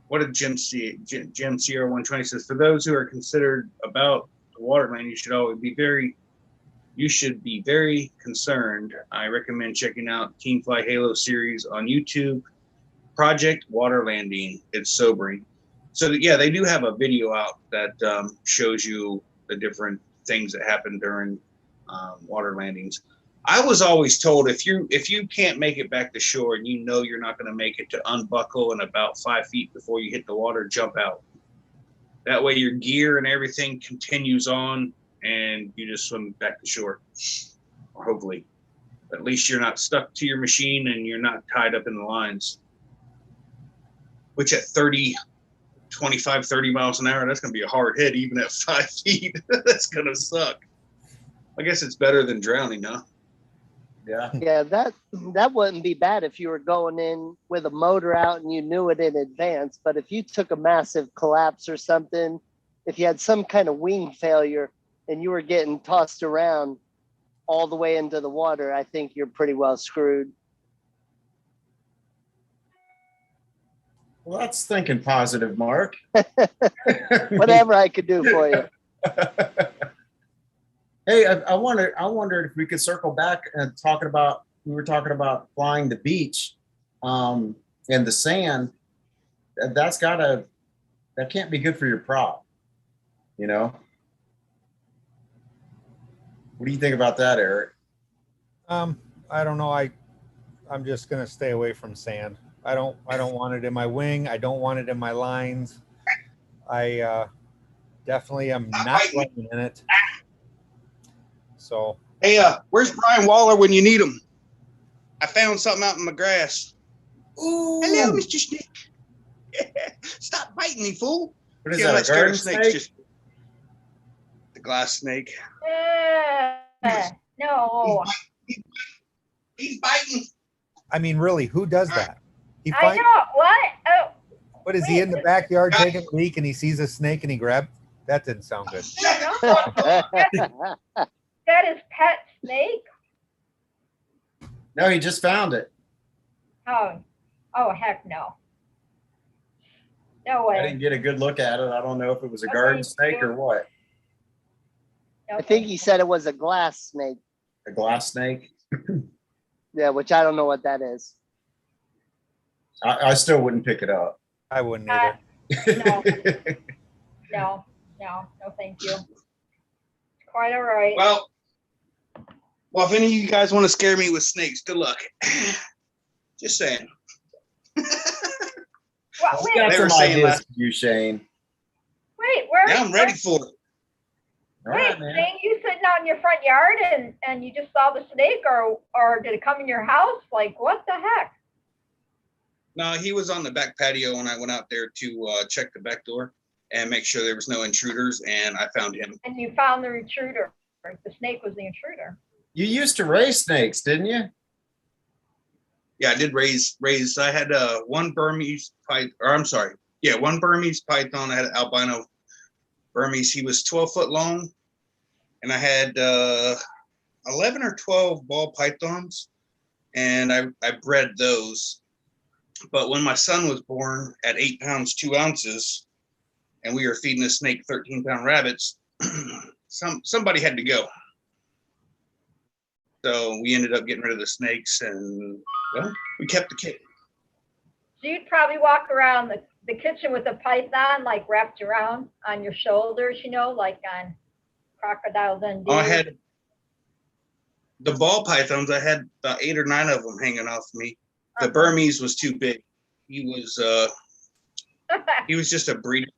what did Jim Sierra 120 says? For those who are considered about the water lane, you should be very concerned. I recommend checking out Team Fly Halo series on YouTube. Project Water Landing. It's sobering. So yeah, they do have a video out that shows you the different things that happen during water landings. I was always told if you can't make it back to shore and you know you're not going to make it, to unbuckle and about 5 feet before you hit the water, jump out. That way your gear and everything continues on and you just swim back to shore. Or hopefully. At least you're not stuck to your machine and you're not tied up in the lines. Which at 25, 30 miles an hour, that's going to be a hard hit even at 5 feet. That's going to suck. I guess it's better than drowning, huh? Yeah. Yeah, that wouldn't be bad if you were going in with a motor out and you knew it in advance. But if you took a massive collapse or something, if you had some kind of wing failure and you were getting tossed around all the way into the water, I think you're pretty well screwed. Well, that's thinking positive, Mark. Whatever I could do for you. Hey, I wondered if we could circle back and we were talking about flying the beach and the sand. That can't be good for your prop, you know? What do you think about that, Eric? I don't know. I'm just gonna stay away from sand. I don't want it in my wing. I don't want it in my lines. I definitely am not running in it. So Hey, where's Brian Waller when you need him? I found something out in the grass. Ooh. Hello, Mr. Snake. Stop biting me, fool. What is Yeah, I'm that, not a scared garden of snakes, snake? just the glass snake. No. He's biting. I mean, really, who does that? He I finds, know. What? Oh, what is he in the backyard taking a leak and he sees a snake and he grabs? That didn't sound good. no. That is pet snake? No, he just found it. Oh, heck no. No I way. didn't get a good look at it. I don't know if it was a Okay, garden snake yeah. or what. I think he said it was a glass snake. A glass snake. Yeah, which I don't know what that is. I still wouldn't pick it up. I wouldn't either. No, thank you. Quite all right. Well, if any of you guys want to scare me with snakes, good luck. Just saying. Well, I've wait, got They were some saying ideas last- for you, Shane. where? Yeah, I'm ready for it. All Wait, right, man. Shane, you sitting out in your front yard and you just saw the snake, or did it come in your house? Like, what the heck? No, he was on the back patio when I went out there to check the back door and make sure there was no intruders, and I found him. And you found the intruder. The snake was the intruder. You used to raise snakes, didn't you? Yeah, I did raise. I had one Burmese python, or I'm sorry, yeah, one Burmese python. I had an albino Burmese. He was 12 foot long, and I had 11 or 12 ball pythons, and I bred those. But when my son was born at 8 pounds 2 ounces, and we were feeding the snake 13-pound rabbits, somebody had to go. So we ended up getting rid of the snakes, and well, we kept the kid. So you'd probably walk around the kitchen with a python like wrapped around on your shoulders, you know, like on Crocodile Dundee. I had the ball pythons. I had about 8 or 9 of them hanging off me. The Burmese was too big. He was just a breeder.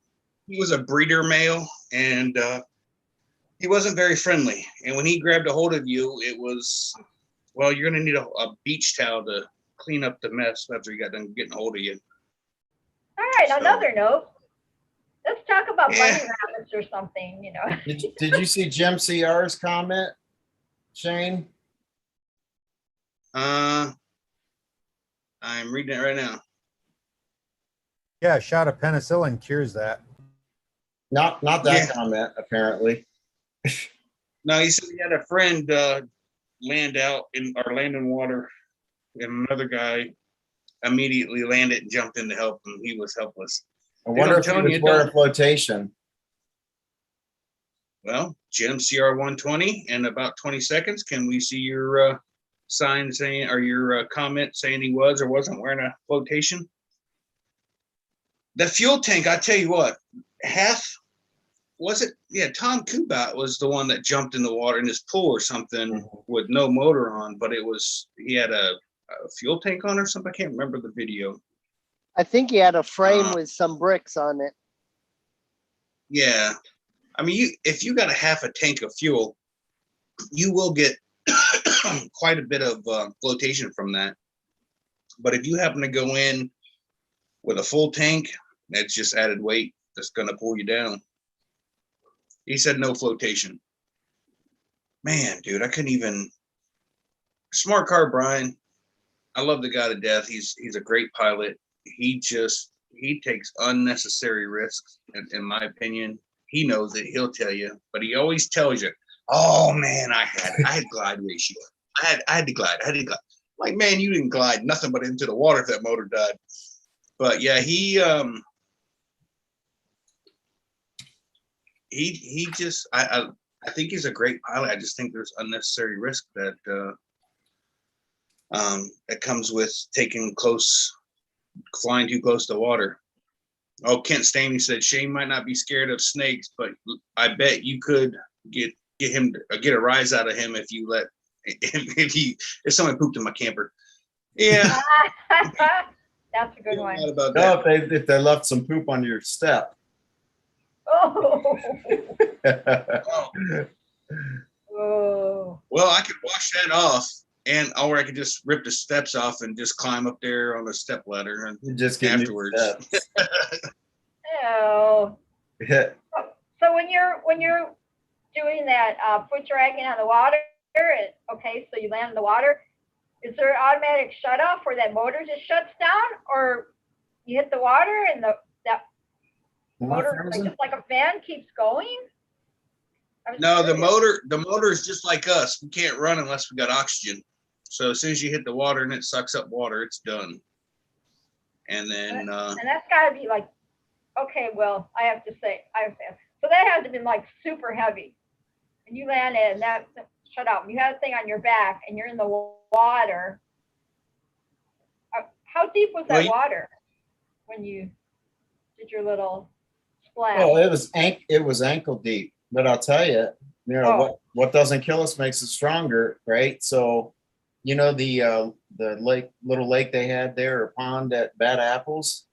He was a breeder male, and he wasn't very friendly. And when he grabbed a hold of you, it was, well, you're gonna need a beach towel to clean up the mess after he got done getting a hold of you. All right, So, another note. Let's talk about bunny Yeah. rabbits or something, you know. Did you see Jim CR's comment, Shane? I'm reading it right now. Yeah, a shot of penicillin cures that. Not that Yeah. comment, apparently. No, he said he had a friend land in water, and another guy immediately landed and jumped in to help him. He was helpless. I wonder if he telling was you, wearing don't. flotation. Well, Jim CR 120 in about 20 seconds. Can we see your sign saying, or your comment saying he was or wasn't wearing a flotation? The fuel tank, I tell you what, Tom Kubat was the one that jumped in the water in his pool or something with no motor on, but he had a fuel tank on or something. I can't remember the video. I think he had a frame with some bricks on it. Yeah. I mean, if you got a half a tank of fuel, you will get quite a bit of flotation from that. But if you happen to go in with a full tank, that's just added weight that's going to pull you down. He said no flotation. Man, dude, I couldn't even. Smart car, Brian. I love the guy to death. He's a great pilot. He takes unnecessary risks, in my opinion. He knows it. He'll tell you, but he always tells you, "Oh man, I had glide ratio. I had to glide. Like, man, you didn't glide nothing but into the water if that motor died." But yeah, he just I think he's a great pilot. I just think there's unnecessary risk that comes with flying too close to water. Oh, Kent Stanley said Shane might not be scared of snakes, but I bet you could get a rise out of him if someone pooped in my camper. Yeah. That's a good one. About No, that. if they left some poop on your step. Oh. Oh. Well, I could wash that off, or I could just rip the steps off and just climb up there on a step ladder and You just get afterwards. Oh. Yeah. So when you're doing that foot dragging on the water, okay, so you land in the water, is there an automatic shut off where that motor just shuts down, or you hit the water and that motor, just like a fan, keeps going? No, the motor is just like us. We can't run unless we got oxygen. So as soon as you hit the water and it sucks up water, it's done. And then and that's got to be like, okay, well, I have to say, so that has to be like super heavy. And you landed and that shut out. You had a thing on your back and you're in the water. How deep was that water when you did your little splash? Oh, it was ankle deep. But I'll tell you, what doesn't kill us makes us stronger, right? So, you know, the little lake they had there, or pond at Bad Apples.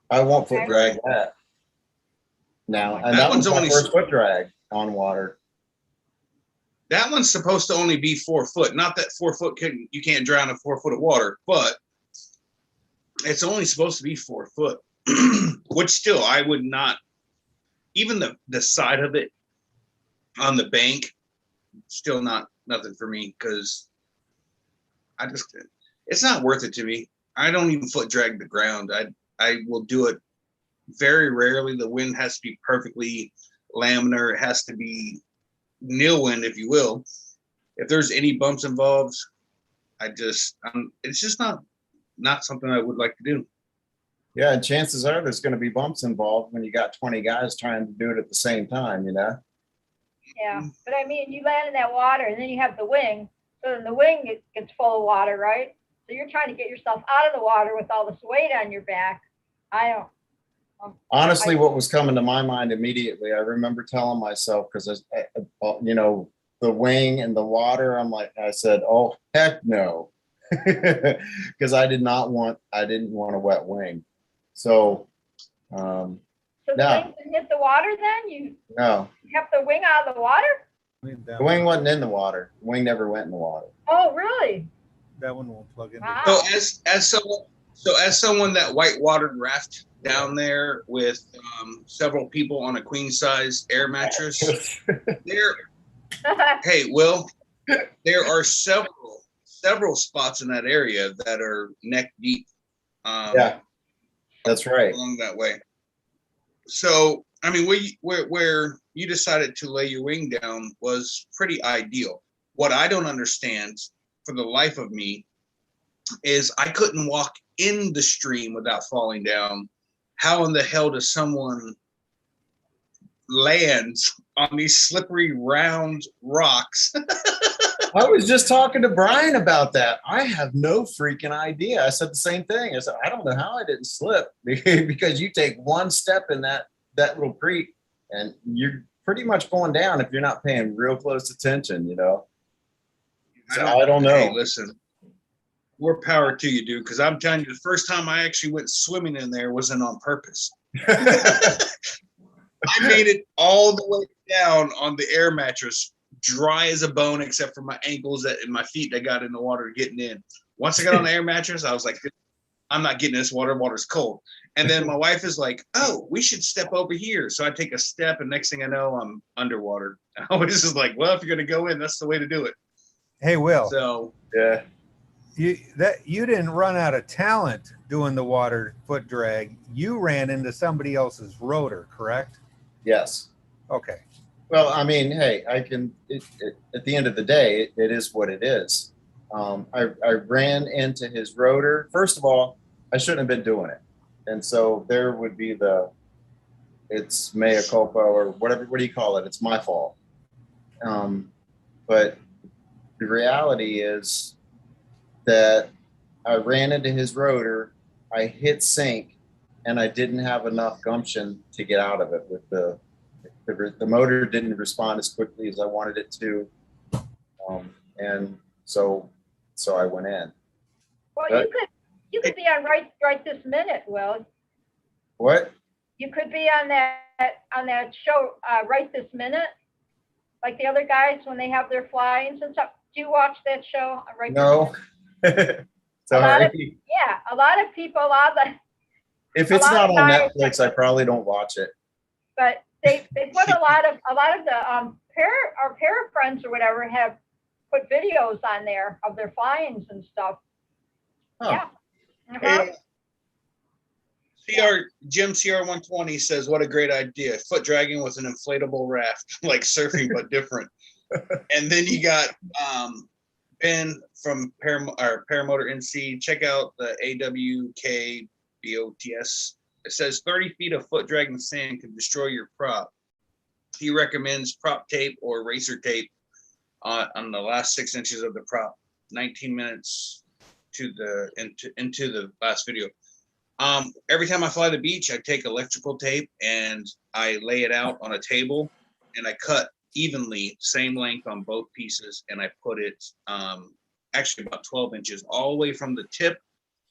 I won't foot drag that now, and that one's my first foot drag on water. That one's supposed to only be 4 foot. Not that 4 foot you can't drown in 4 foot of water, but it's only supposed to be 4 foot. Which still, I would not. Even the side of it on the bank, still nothing for me, because it's not worth it to me. I don't even foot drag the ground. I will do it very rarely. The wind has to be perfectly laminar. It has to be nil wind, if you will. If there's any bumps involved, it's just not something I would like to do. Yeah, and chances are there's going to be bumps involved when you got 20 guys trying to do it at the same time, you know? Yeah, but I mean, you land in that water and then you have the wing. So then the wing gets full of water, right? So you're trying to get yourself out of the water with all this weight on your back. I don't. Honestly, what was coming to my mind immediately, I remember telling myself, because you know, the wing and the water, I said, oh, heck no. Because I didn't want a wet wing. So, So the yeah. wing didn't hit the water then? You No, kept the wing out of the water? the wing wasn't in the water. The wing never went in the water. Oh, really? That one won't plug in. Wow. So as someone that whitewatered raft down there with several people on a queen size air mattress, hey, Will, there are several spots in that area that are neck deep. Yeah, that's right. Along that way. So, I mean, where you decided to lay your wing down was pretty ideal. What I don't understand for the life of me is I couldn't walk in the stream without falling down. How in the hell does someone land on these slippery round rocks? I was just talking to Brian about that. I have no freaking idea. I said the same thing. I said, I don't know how I didn't slip because you take one step in that little creek and you're pretty much going down if you're not paying real close attention, you know? So I don't know. Hey, listen, more power to you, dude, because I'm telling you, the first time I actually went swimming in there wasn't on purpose. I made it all the way down on the air mattress, dry as a bone, except for my ankles and my feet that got in the water getting in. Once I got on the air mattress, I was like, I'm not getting this water. Water's cold. And then my wife is like, oh, we should step over here. So I take a step, and next thing I know, I'm underwater. I was just like, well, if you're going to go in, that's the way to do it. Hey, Will. So Yeah. You didn't run out of talent doing the water foot drag. You ran into somebody else's rotor, correct? Yes. Okay. Well, I mean, hey, at the end of the day, it is what it is. I ran into his rotor. First of all, I shouldn't have been doing it. And so there would be it's mea culpa or whatever, what do you call it? It's my fault. But the reality is that I ran into his rotor, I hit sink, and I didn't have enough gumption to get out of it. With the motor didn't respond as quickly as I wanted it to, and so I went in. Well, But, you could be on right this minute, Will. what? You could be on that show right this minute, like the other guys when they have their fly-ins and stuff. Do you watch that show? Right. No. Sorry. A lot of people, If it's not on Netflix, I probably don't watch it. But they put a lot of the our para friends or whatever have put videos on there of their fly-ins and stuff. Huh. Yeah. Uh-huh. Jim CR120 says, what a great idea. Foot dragging with an inflatable raft, like surfing, but different. And then you got Ben from Paramotor NC. Check out the AWKBOTS. It says 30 feet of foot dragging sand can destroy your prop. He recommends prop tape or racer tape on the last 6 inches of the prop. 19 minutes into the last video. Every time I fly the beach, I take electrical tape and I lay it out on a table and I cut evenly, same length on both pieces, and I put it actually about 12 inches all the way from the tip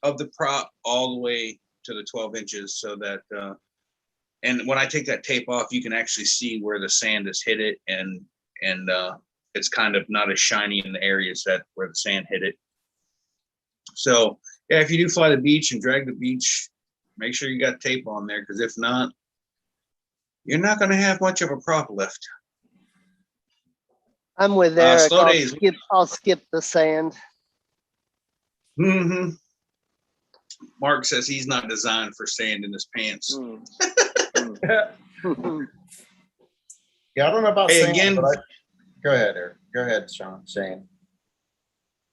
of the prop all the way to the 12 inches, so that and when I take that tape off, you can actually see where the sand has hit it, and it's kind of not as shiny in the areas where the sand hit it. So yeah, if you do fly the beach and drag the beach, make sure you got tape on there, because if not, you're not going to have much of a prop left. I'm with Eric. Slow days. I'll skip the sand. Mm-hmm. Mark says he's not designed for sand in his pants. Yeah, I don't know about Hey, saying, again, but go ahead, Eric. Go ahead, Shane.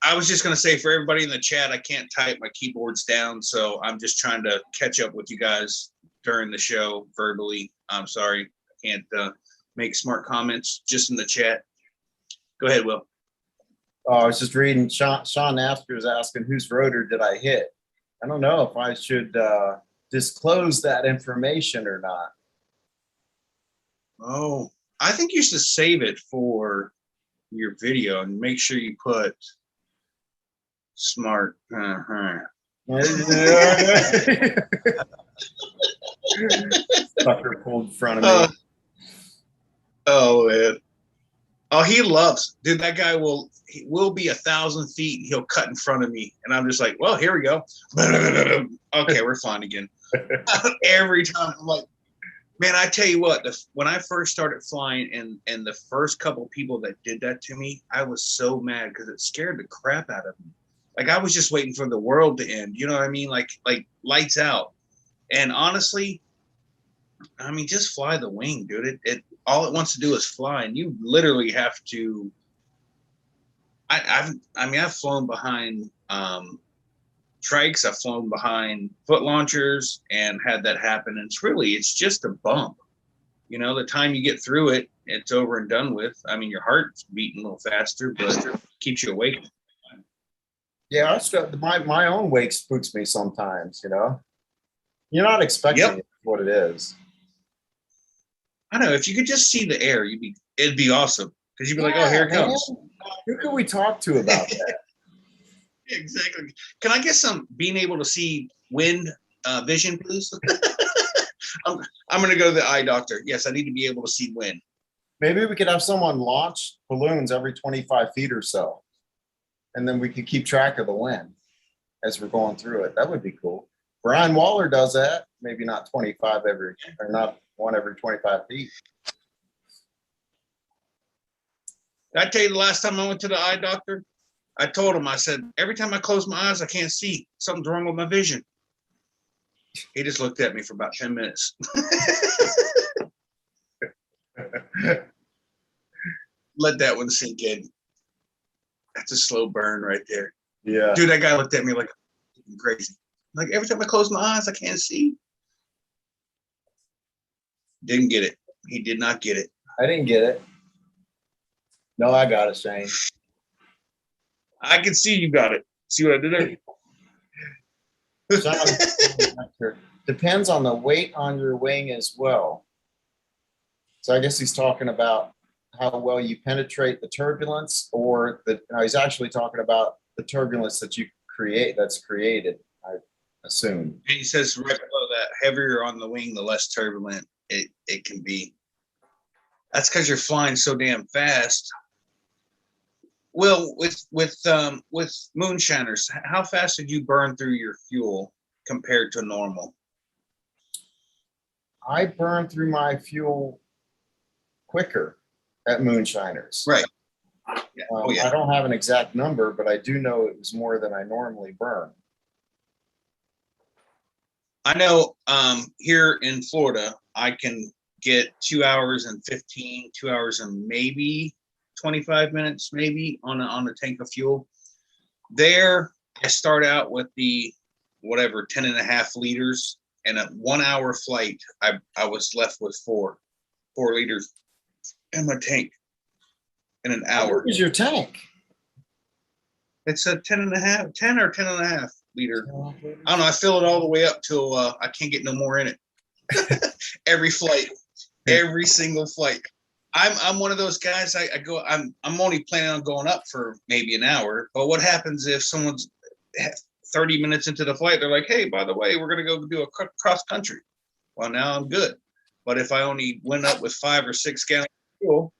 I was just going to say for everybody in the chat, I can't type, my keyboard's down, so I'm just trying to catch up with you guys during the show verbally. I'm sorry, I can't make smart comments just in the chat. Go ahead, Will. Oh, I was just reading. Sean Nasker is asking whose rotor did I hit. I don't know if I should disclose that information or not. Oh, I think you should save it for your video and make sure you put smart. Sucker pulled in front of me. Oh man. Oh, he loves, dude. That guy will be 1,000 feet. He'll cut in front of me, and I'm just like, well, here we go. Okay, we're fine again. Every time I'm like, man, I tell you what, when I first started flying, and the first couple of people that did that to me, I was so mad because it scared the crap out of me. Like I was just waiting for the world to end. You know what I mean? Like lights out. And honestly, I mean, just fly the wing, dude. It all it wants to do is fly, and you literally have to. I've flown behind trikes. I've flown behind foot launchers and had that happen. And it's just a bump. You know, the time you get through it, it's over and done with. I mean, your heart's beating a little faster, but it keeps you awake. Yeah, my own wake spooks me sometimes. You know, you're not expecting what it is. I don't know, if you could just see the air, it'd be awesome. Because you'd be like, oh, here it comes. Who can we talk to about that? Exactly. Can I get some being able to see wind vision, please? I'm going to go to the eye doctor. Yes, I need to be able to see wind. Maybe we could have someone launch balloons every 25 feet or so. And then we could keep track of the wind as we're going through it. That would be cool. Brian Waller does that. Maybe not 25 not one every 25 feet. Did I tell you the last time I went to the eye doctor? I told him, I said, every time I close my eyes, I can't see. Something's wrong with my vision. He just looked at me for about 10 minutes. Let that one sink in. That's a slow burn right there. Yeah. Dude, that guy looked at me like crazy. Like every time I close my eyes, I can't see. Didn't get it. He did not get it. I didn't get it. No, I got it, Shane. I can see you got it. See what I did there? John, depends on the weight on your wing as well. So I guess he's talking about how well you penetrate the turbulence, or he's actually talking about the turbulence that you create, that's created, I assume. And he says right below that, heavier on the wing, the less turbulent it can be. That's because you're flying so damn fast. Well, with moonshiners, how fast did you burn through your fuel compared to normal? I burn through my fuel quicker at moonshiners. Right. Yeah. Oh, yeah. I don't have an exact number, but I do know it was more than I normally burn. I know here in Florida, I can get 2 hours and 15, 2 hours and maybe 25 minutes, maybe on a tank of fuel. There, I start out with the 10.5 liters, and at 1 hour flight, I was left with 4 liters in my tank in an hour. How big is your tank? It's a 10 or 10.5 liter. I don't know. I fill it all the way up till I can't get no more in it. Every flight, every single flight. I'm one of those guys. I'm only planning on going up for maybe an hour. But what happens if someone's 30 minutes into the flight? They're like, hey, by the way, we're gonna go do a cross country. Well, now I'm good. But if I only went up with 5 or 6 gallons of fuel,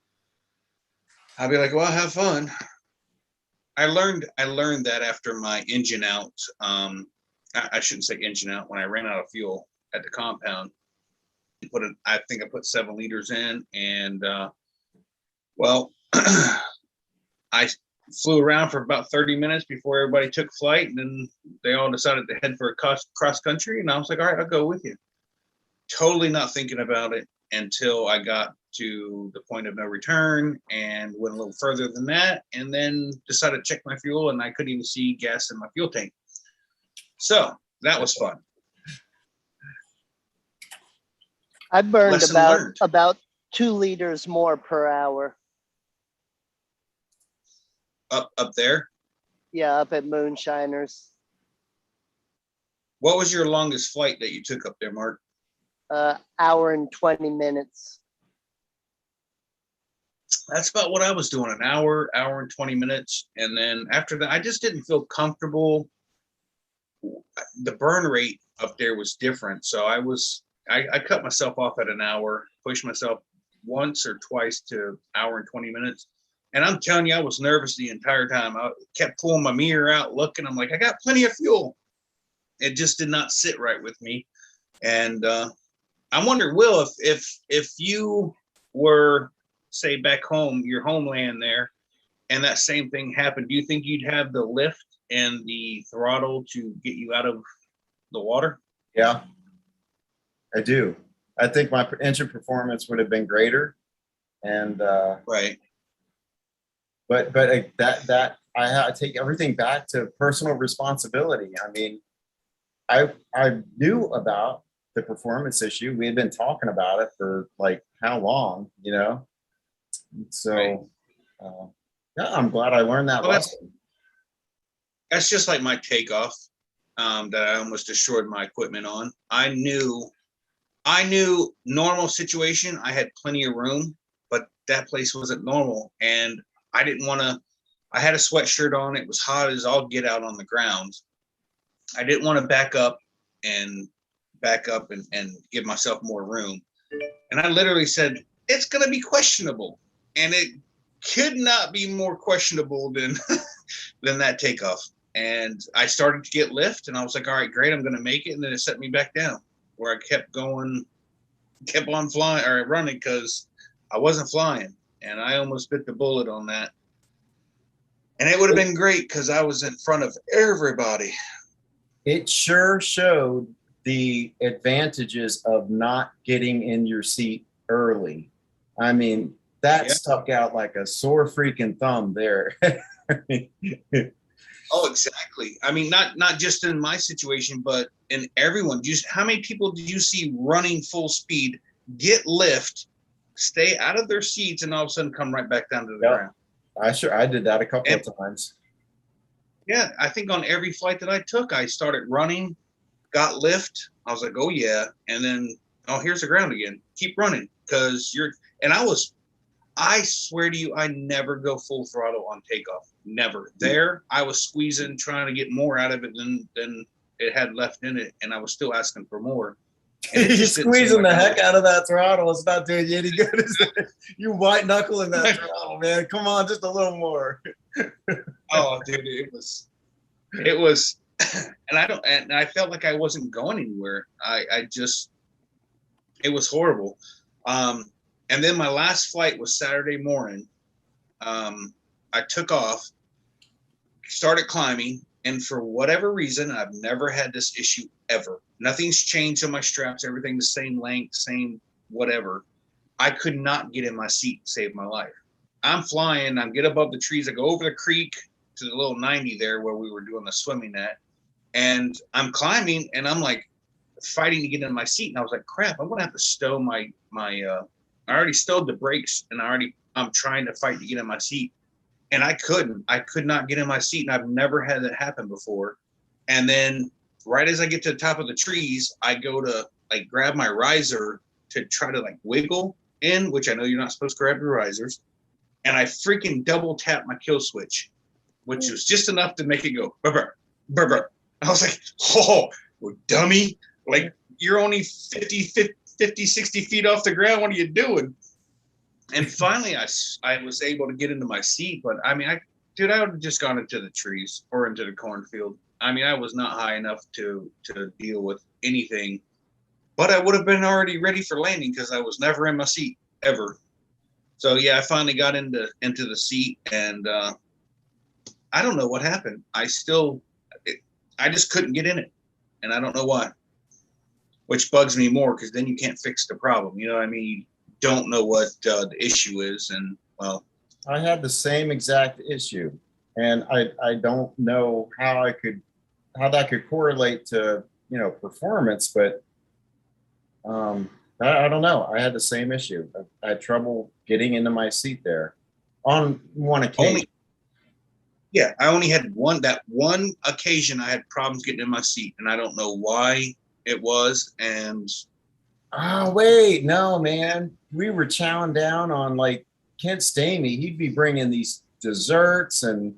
I'd be like, well, have fun. I learned that after my engine out. I shouldn't say engine out. When I ran out of fuel at the compound, I think I put 7 liters in, and well, I flew around for about 30 minutes before everybody took flight, and then they all decided to head for a cross country, and I was like, all right, I'll go with you. Totally not thinking about it until I got to the point of no return and went a little further than that, and then decided to check my fuel, and I couldn't even see gas in my fuel tank. So that was fun. I burned Lesson learned. about 2 liters more per hour. Up there. Yeah, up at Moonshiners. What was your longest flight that you took up there, Mark? Hour and 20 minutes. That's about what I was doing, an hour and 20 minutes. And then after that, I just didn't feel comfortable. The burn rate up there was different. So I cut myself off at an hour, pushed myself once or twice to hour and 20 minutes. And I'm telling you, I was nervous the entire time. I kept pulling my mirror out, looking. I'm like, I got plenty of fuel. It just did not sit right with me. And I wonder, Will, if you were, say, back home, your homeland there, and that same thing happened, do you think you'd have the lift and the throttle to get you out of the water? Yeah, I do. I think my engine performance would have been greater, and Right. But that I take everything back to personal responsibility. I mean, I knew about the performance issue. We had been talking about it for like how long, you know? So Right. yeah, I'm glad I learned that Well, lesson. That's just like my takeoff that I almost destroyed my equipment on. I knew normal situation, I had plenty of room, but that place wasn't normal. And I didn't want to, I had a sweatshirt on. It was hot as all get out on the ground. I didn't want to back up and give myself more room. And I literally said, it's going to be questionable. And it could not be more questionable than, than that takeoff. And I started to get lift, and I was like, all right, great, I'm going to make it. And then it set me back down, where I kept on flying or running because I wasn't flying. And I almost bit the bullet on that. And it would have been great because I was in front of everybody. It sure showed the advantages of not getting in your seat early. I mean, that stuck out like a sore freaking thumb there. Oh, exactly. I mean, not just in my situation, but in everyone. How many people did you see running full speed, get lift, stay out of their seats, and all of a sudden come right back down to the ground? I did that a couple of times. Yeah, I think on every flight that I took, I started running, got lift. I was like, oh yeah, and then here's the ground again. Keep running because I swear to you, I never go full throttle on takeoff. Never. There, I was squeezing, trying to get more out of it than it had left in it, and I was still asking for more. You're squeezing the heck out of that throttle. It's not doing you any good. You white knuckling that throttle, man. Come on, just a little more. Oh, dude, it was, and I felt like I wasn't going anywhere. It was horrible. And then my last flight was Saturday morning. I took off, started climbing, and for whatever reason, I've never had this issue ever. Nothing's changed on my straps, everything the same length, same whatever. I could not get in my seat to save my life. I'm flying, I get above the trees, I go over the creek to the little 90 there where we were doing the swimming at, and I'm climbing, and I'm like fighting to get in my seat, and I was like, crap, I'm gonna have to stow my I already stowed the brakes, and I'm trying to fight to get in my seat, and I could not get in my seat, and I've never had that happen before. And then right as I get to the top of the trees, I go to like grab my riser to try to like wiggle in, which I know you're not supposed to grab your risers. And I freaking double tap my kill switch, which was just enough to make it go burr, burr, burr. I was like, oh, dummy. Like, you're only 50, 60 feet off the ground. What are you doing? And finally, I was able to get into my seat. But I mean, I would have just gone into the trees or into the cornfield. I mean, I was not high enough to deal with anything. But I would have been already ready for landing because I was never in my seat ever. So yeah, I finally got into the seat, and I don't know what happened. I just couldn't get in it, and I don't know why. Which bugs me more because then you can't fix the problem. You know what I mean? You don't know what the issue is, and well, I had the same exact issue, and I don't know how that could correlate to performance, but I don't know. I had the same issue. I had trouble getting into my seat there on one occasion. I only had that one occasion I had problems getting in my seat, and I don't know why it was. And oh wait, no, man, we were chowing down on like Kent Stamey. He'd be bringing these desserts and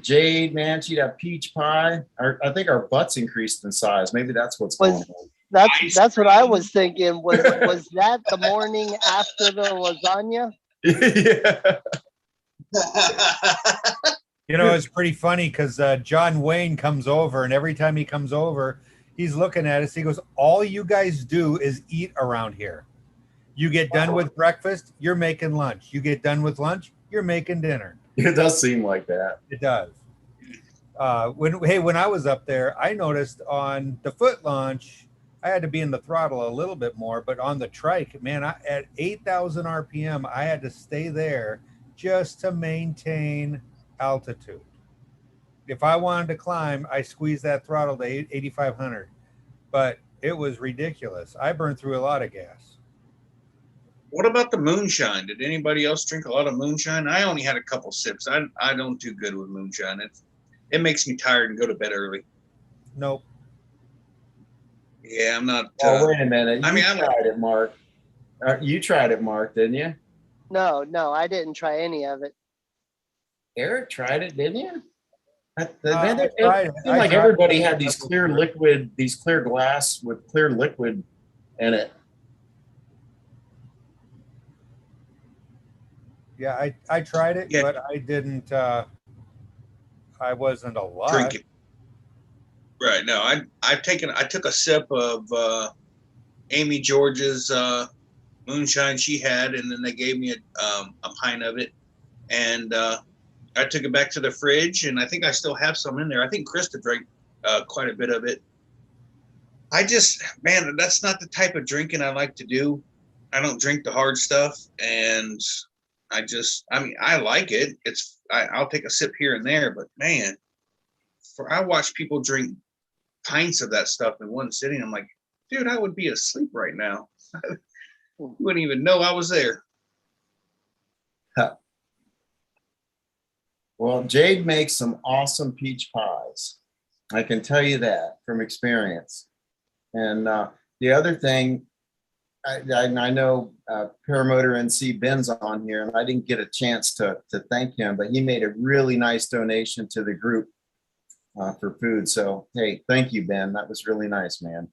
Jade, man, she'd have peach pie. I think our butts increased in size. Maybe that's what's going on. That's what I was thinking. Was that the morning after the lasagna? Yeah. It's pretty funny because John Wayne comes over, and every time he comes over, he's looking at us. He goes, "All you guys do is eat around here. You get done with breakfast, you're making lunch. You get done with lunch, you're making dinner." It does seem like that. It does. When I was up there, I noticed on the foot launch, I had to be in the throttle a little bit more, but on the trike, man, at 8,000 RPM, I had to stay there just to maintain altitude. If I wanted to climb, I squeezed that throttle to 8,500, but it was ridiculous. I burned through a lot of gas. What about the moonshine? Did anybody else drink a lot of moonshine? I only had a couple sips. I don't do good with moonshine. It makes me tired and go to bed early. Nope. Yeah, I'm not. Oh, wait a minute. I tried it, Mark. You tried it, Mark, didn't you? No, I didn't try any of it. Eric tried it, didn't you? It seemed like everybody had these clear glass with clear liquid in it. Yeah, I tried it, but I didn't. I wasn't a lot. Drink it. Right. No, I took a sip of Amy George's moonshine she had, and then they gave me a pint of it, and I took it back to the fridge, and I think I still have some in there. I think Krista drank quite a bit of it. Man, that's not the type of drinking I like to do. I don't drink the hard stuff, and I like it. I'll take a sip here and there, but man, I watch people drink pints of that stuff in one sitting. I'm like, dude, I would be asleep right now. You wouldn't even know I was there. Well, Jade makes some awesome peach pies. I can tell you that from experience. And the other thing, I know Paramotor NC Ben's on here, and I didn't get a chance to thank him, but he made a really nice donation to the group for food. So, hey, thank you, Ben. That was really nice, man.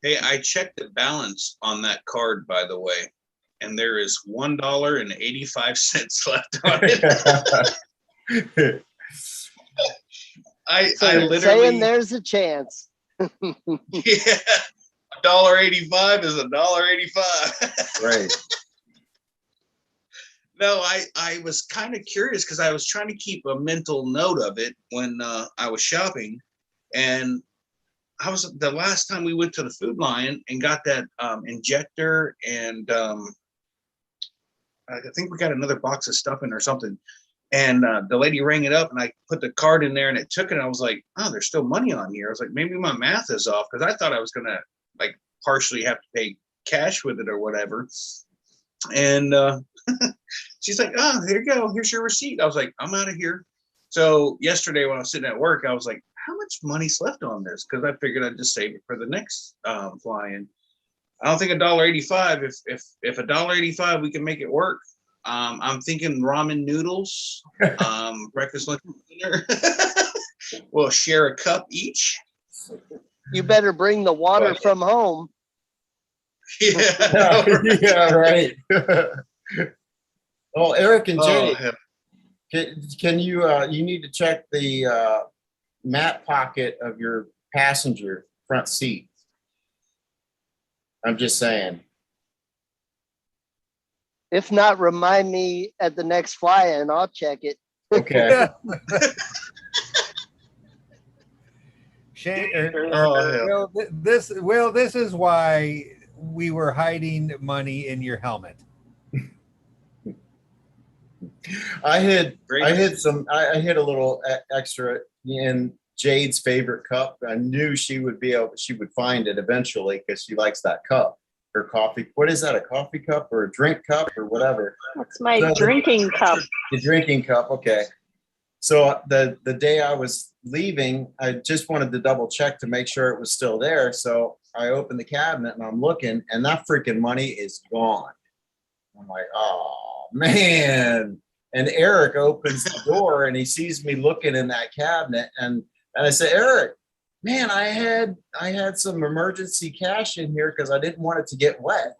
Hey, I checked the balance on that card, by the way, and there is $1.85 left on it. I literally saying there's a chance. Yeah, $1.85 is $1.85. Right. No, I was kind of curious because I was trying to keep a mental note of it when I was shopping, and the last time we went to the Food Lion and got that injector, and I think we got another box of stuffing or something. And the lady rang it up, and I put the card in there, and it took it. And I was like, oh, there's still money on here. I was like, maybe my math is off, because I thought I was gonna like partially have to pay cash with it or whatever. And she's like, oh, here you go. Here's your receipt. I was like, I'm out of here. So yesterday when I was sitting at work, I was like, how much money's left on this? Because I figured I'd just save it for the next fly-in. I don't think $1.85. If $1.85 we can make it work. I'm thinking ramen noodles, breakfast, lunch, dinner. We'll share a cup each. You better bring the water from home. Yeah. Yeah, right. Well, Eric and Jay, can you you need to check the mat pocket of your passenger front seat. I'm just saying. If not, remind me at the next fly-in. I'll check it. Okay. Shane, Oh, hell. This is why we were hiding money in your helmet. I hid Great. I hid a little extra in Jade's favorite cup. I knew she would find it eventually because she likes that cup. Her coffee. What is that? A coffee cup or a drink cup or whatever? That's my So drinking cup. the drinking cup. Okay. So the day I was leaving, I just wanted to double check to make sure it was still there. So I opened the cabinet and I'm looking, and that freaking money is gone. I'm like, oh man. And Eric opens the door and he sees me looking in that cabinet, and I said, Eric, man, I had some emergency cash in here because I didn't want it to get wet,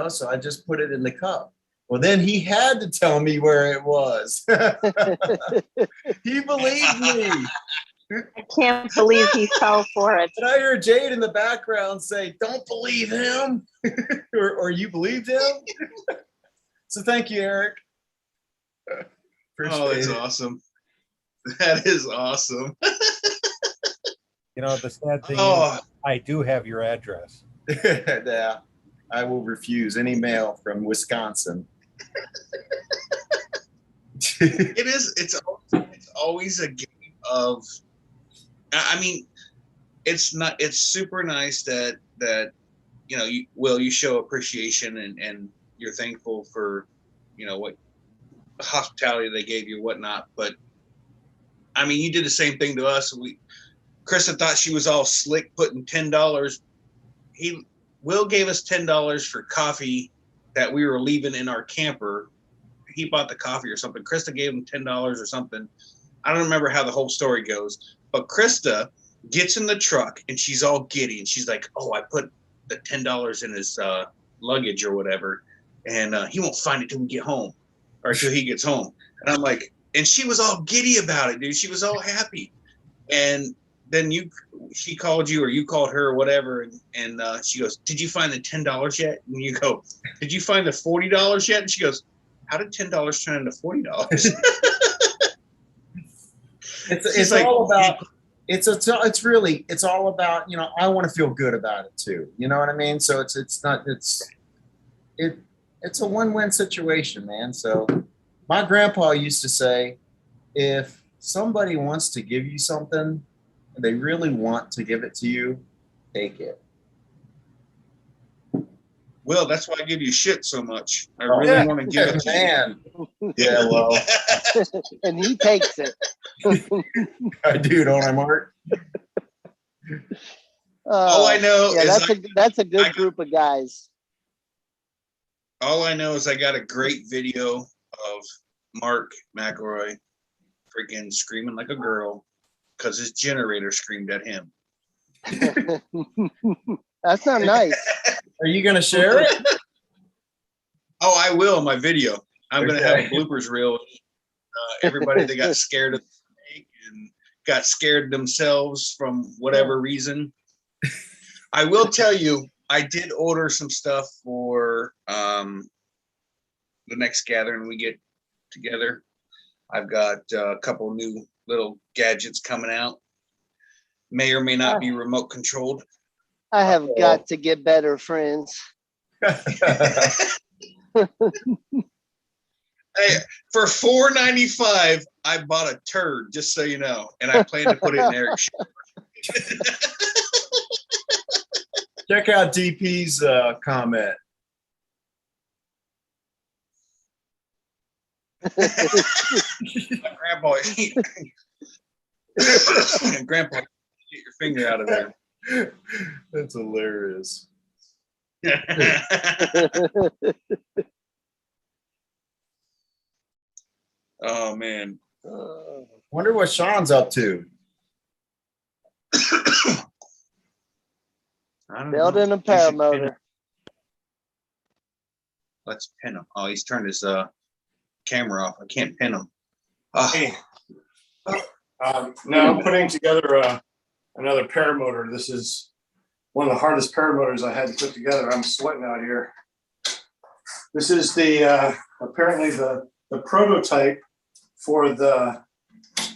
so I just put it in the cup. Well, then he had to tell me where it was. He believed me. I can't believe he fell for it. And I heard Jade in the background say, don't believe him. or you believed him. So thank you, Eric. Oh, that's awesome. That is awesome. The sad thing Oh, is, I do have your address. Yeah, I will refuse any mail from Wisconsin. it is. It's always a game of. I mean, it's not. It's super nice that you show appreciation and you're thankful for, what hospitality they gave you, whatnot. But I mean, you did the same thing to us. Krista thought she was all slick putting $10. Will gave us $10 for coffee that we were leaving in our camper. He bought the coffee or something. Krista gave him $10 or something. I don't remember how the whole story goes, but Krista gets in the truck and she's all giddy and she's like, "Oh, I put the $10 in his luggage or whatever, and he won't find it till we get home or till he gets home." And I'm like, and she was all giddy about it, dude. She was all happy. And then she called you or you called her or whatever, and she goes, "Did you find the $10 yet?" And you go, "Did you find the $40 yet?" And she goes, "How did $10 turn into $40?" It's like, all about. It's all about, I want to feel good about it too. You know what I mean? So it's a win-win situation, man. So my grandpa used to say, if somebody wants to give you something, and they really want to give it to you, take it. Well, that's why I give you shit so much. I really want to give it to man. Yeah, well. And he takes it. I do, don't I, Mark? All I know is that's a good group of guys. All I know is I got a great video of Mark McElroy freaking screaming like a girl because his generator screamed at him. That's not nice. Are you going to share it? Oh, I will in my video. I'm going to have a bloopers reel. Everybody that got scared of the snake and got scared themselves from whatever reason. I will tell you, I did order some stuff for the next gathering we get together. I've got a couple new little gadgets coming out. May or may not be remote controlled. I have got to get better friends. Hey, for $4.95, I bought a turd, just so you know, and I plan to put it in Eric's shower. Check out DP's comment. Grandpa, get your finger out of there. That's hilarious. Oh man. Wonder what Sean's up to. Building a paramotor. Let's pin him. Oh, he's turned his camera off. I can't pin him. Hey, now I'm putting together another paramotor. This is one of the hardest paramotors I had to put together. I'm sweating out here. This is the apparently the prototype for the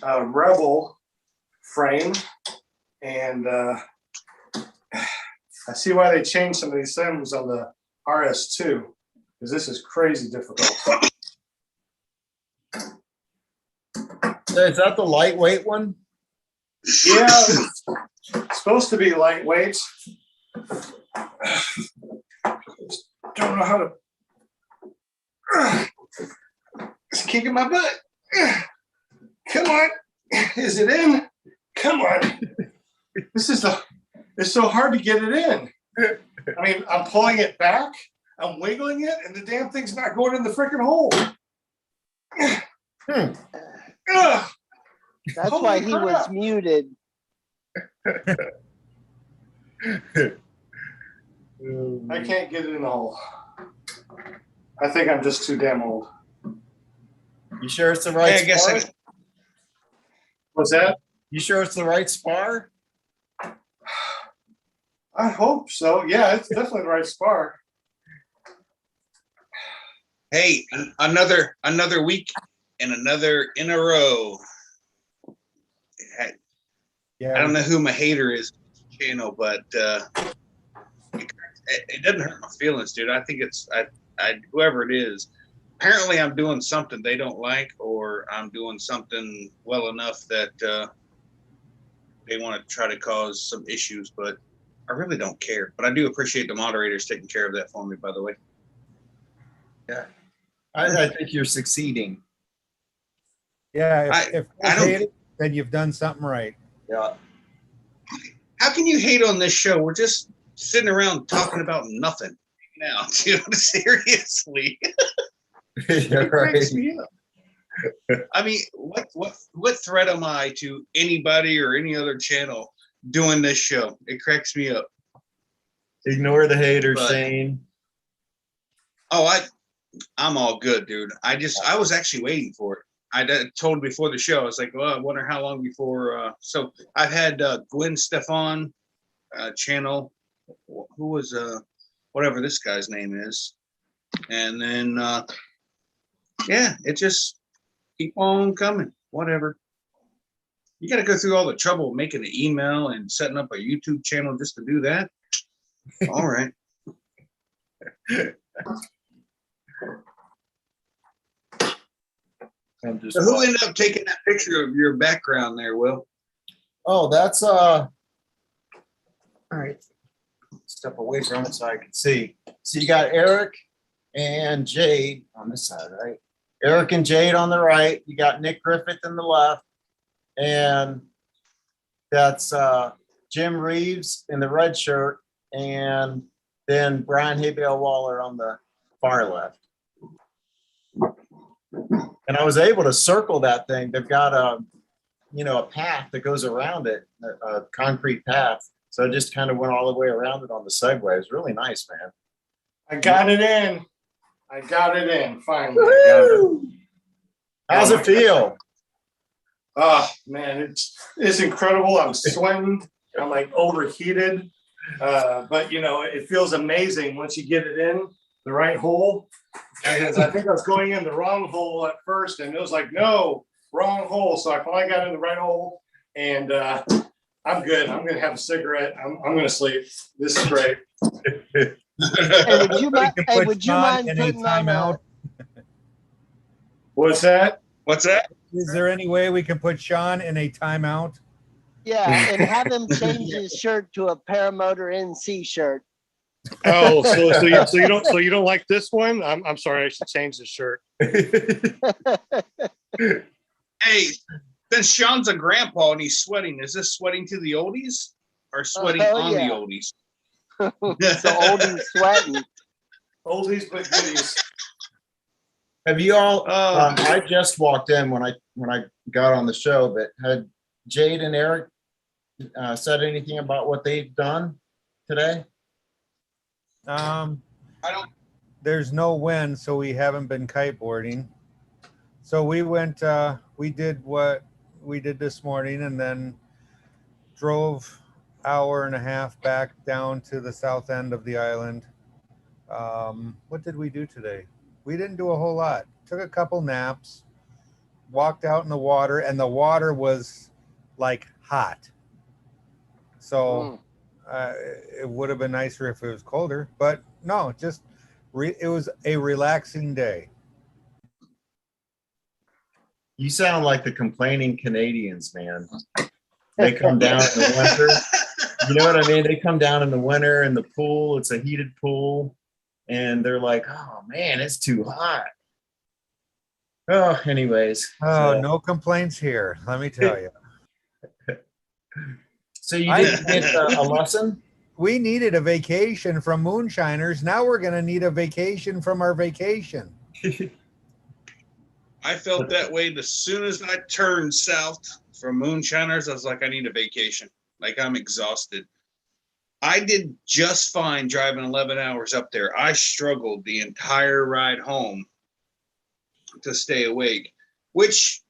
Rebel frame, and I see why they changed some of these settings on the RS2, because this is crazy difficult. So is that the lightweight one? Yeah, it's supposed to be lightweight. Don't know how to. It's kicking my butt. Come on. Is it in? Come on. It's so hard to get it in. I mean, I'm pulling it back, I'm wiggling it, and the damn thing's not going in the freaking hole. Ugh. That's Holy why he crap. was muted. I can't get it in the hole. I think I'm just too damn old. You sure it's the right Hey, I guess spar? What's that? You sure it's the right spar? I hope so. Yeah, it's definitely the right spar. Hey, another week and another in a row. I Yeah, don't know who my hater is, channel, but it doesn't hurt my feelings, dude. I think it's whoever it is. Apparently, I'm doing something they don't like, or I'm doing something well enough that they want to try to cause some issues. But I really don't care. But I do appreciate the moderators taking care of that for me, by the way. Yeah. I think you're succeeding. yeah. I If don't- hate it, then you've done something right. Yeah. How can you hate on this show? We're just sitting around talking about nothing now, dude. Seriously. You're It cracks right. me up. I mean, what threat am I to anybody or any other channel doing this show? It cracks me up. Ignore the haters, But- Shane. Oh, I'm all good, dude. I was actually waiting for it. Told before the show, I was like, well, I wonder how long before. So I've had Gwen Stefan channel, who was whatever this guy's name is, and then yeah, it just keep on coming. Whatever. You got to go through all the trouble of making an email and setting up a YouTube channel just to do that. All right. I'm just So who ended up taking that picture of your background there, Will? Oh, that's all right. Step away from it so I can see. So you got Eric and Jade on this side, right? Eric and Jade on the right. You got Nick Griffith in the left, and that's Jim Reeves in the red shirt, and then Brian Haybale Waller on the far left. And I was able to circle that thing. They've got a path that goes around it, a concrete path. So I just kind of went all the way around it on the Segway. It was really nice, man. I got it in. Finally. I got it. How's it feel? Oh man, it's incredible. I'm sweating. I'm like overheated. But it feels amazing once you get it in the right hole. Because I think I was going in the wrong hole at first, and it was like, no, wrong hole. So I finally got in the right hole, and I'm good. I'm gonna have a cigarette. I'm gonna sleep. This is great. Hey, would you mind? can Hey, put would you Sean mind in a putting on timeout. What's that? What's that? Is there any way we can put Sean in a timeout? Yeah, and have him change his shirt to a Paramotor NC shirt. Oh, so you don't like this one? I'm sorry. I should change the shirt. Hey, since Sean's a grandpa and he's sweating, is this sweating to the oldies or sweating Oh, on yeah. the oldies? The oldie sweating. Oldies but goodies. Have you all? Oh. I just walked in when I got on the show, but had Jade and Eric said anything about what they've done today? I don't. There's no wind, so we haven't been kiteboarding. So we went, we did what we did this morning, and then drove hour and a half back down to the south end of the island. What did we do today? We didn't do a whole lot. Took a couple naps, walked out in the water, and the water was like hot. So it would have been nicer if it was colder, but no, just it was a relaxing day. You sound like the complaining Canadians, man. They come down in the winter. You know what I mean? They come down in the winter in the pool. It's a heated pool. And they're like, oh, man, it's too hot. Oh, anyways. Oh, so, no complaints here. Let me tell you. So you didn't get a lesson? We needed a vacation from moonshiners. Now we're going to need a vacation from our vacation. I felt that way as soon as I turned south from moonshiners. I was like, I need a vacation. Like, I'm exhausted. I did just fine driving 11 hours up there. I struggled the entire ride home to stay awake, which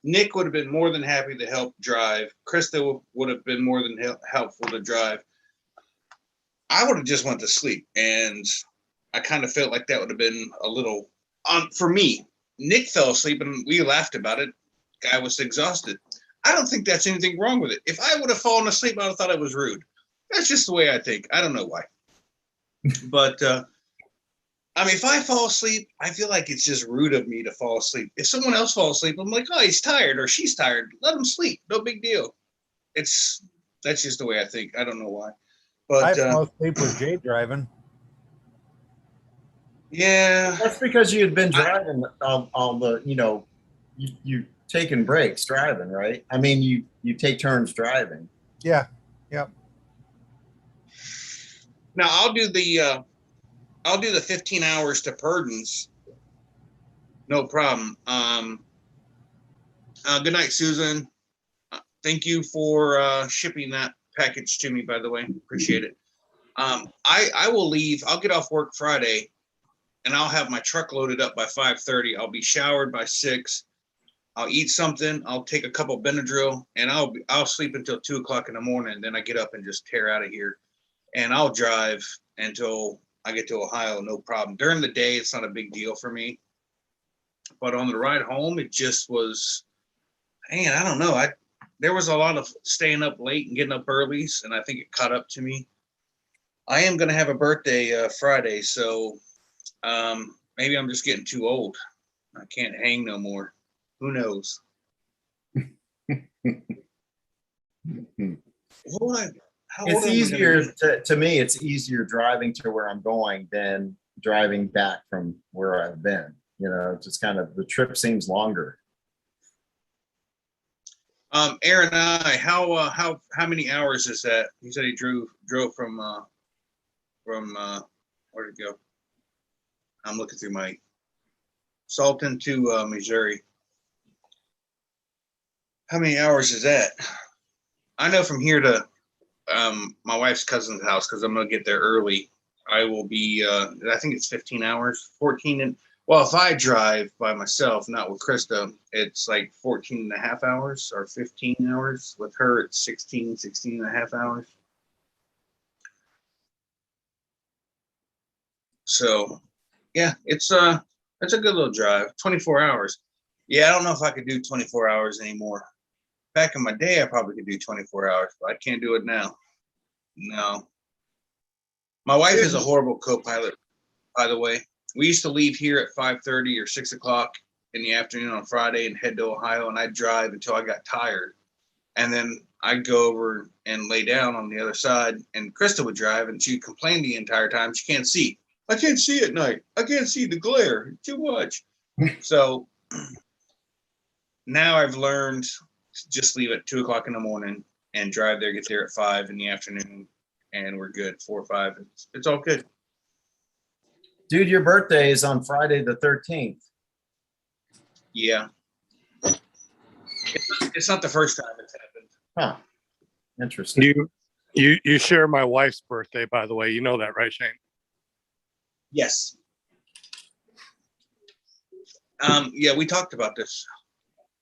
Nick would have been more than happy to help drive. Krista would have been more than helpful to drive. I would have just went to sleep, and I kind of felt like that would have been a little for me. Nick fell asleep, and we laughed about it. Guy was exhausted. I don't think that's anything wrong with it. If I would have fallen asleep, I would have thought it was rude. That's just the way I think. I don't know why. But, I mean, if I fall asleep, I feel like it's just rude of me to fall asleep. If someone else falls asleep, I'm like, oh, he's tired or she's tired. Let him sleep. No big deal. That's just the way I think. I don't know why. But I fell asleep with Jay driving. Yeah. That's because you had been driving all the, you taking breaks driving, right? I mean, you take turns driving. Yeah. Yep. Now I'll do the 15 hours to Purdon's. No problem. Good night, Susan. Thank you for shipping that package to me, by the way. Appreciate it. I will leave. I'll get off work Friday, and I'll have my truck loaded up by 5:30. I'll be showered by 6. I'll eat something. I'll take a couple Benadryl, and I'll sleep until 2 o'clock in the morning. Then I get up and just tear out of here, and I'll drive until I get to Ohio. No problem. During the day, it's not a big deal for me, but on the ride home, it just was. Man, I don't know. There was a lot of staying up late and getting up early, and I think it caught up to me. I am going to have a birthday Friday, so maybe I'm just getting too old. I can't hang no more. Who knows? It's easier to me. It's easier driving to where I'm going than driving back from where I've been. Just kind of the trip seems longer. Aaron, how many hours is that? He said he drove from where'd it go? I'm looking through my Salton to Missouri. How many hours is that? I know from here to my wife's cousin's house, because I'm gonna get there early. I will be I think it's 15 hours, 14 and well, if I drive by myself, not with Krista, it's like 14 and a half hours or 15 hours. With her, it's 16 and a half hours. So yeah, it's a good little drive. 24 hours. Yeah, I don't know if I could do 24 hours anymore. Back in my day, I probably could do 24 hours, but I can't do it now. No. My wife is a horrible co-pilot, by the way. We used to leave here at 5:30 or 6 o'clock in the afternoon on Friday and head to Ohio, and I'd drive until I got tired. And then I'd go over and lay down on the other side, and Krista would drive, and she'd complain the entire time she can't see. I can't see at night. I can't see the glare. Too much. So now I've learned to just leave at 2 o'clock in the morning and drive there, get there at 5 in the afternoon, and we're good. 4 or 5. It's all good. Dude, your birthday is on Friday the 13th. Yeah. It's not the first time it's happened. Huh. Interesting. You share my wife's birthday, by the way. You know that, right, Shane? Yes. Yeah, we talked about this.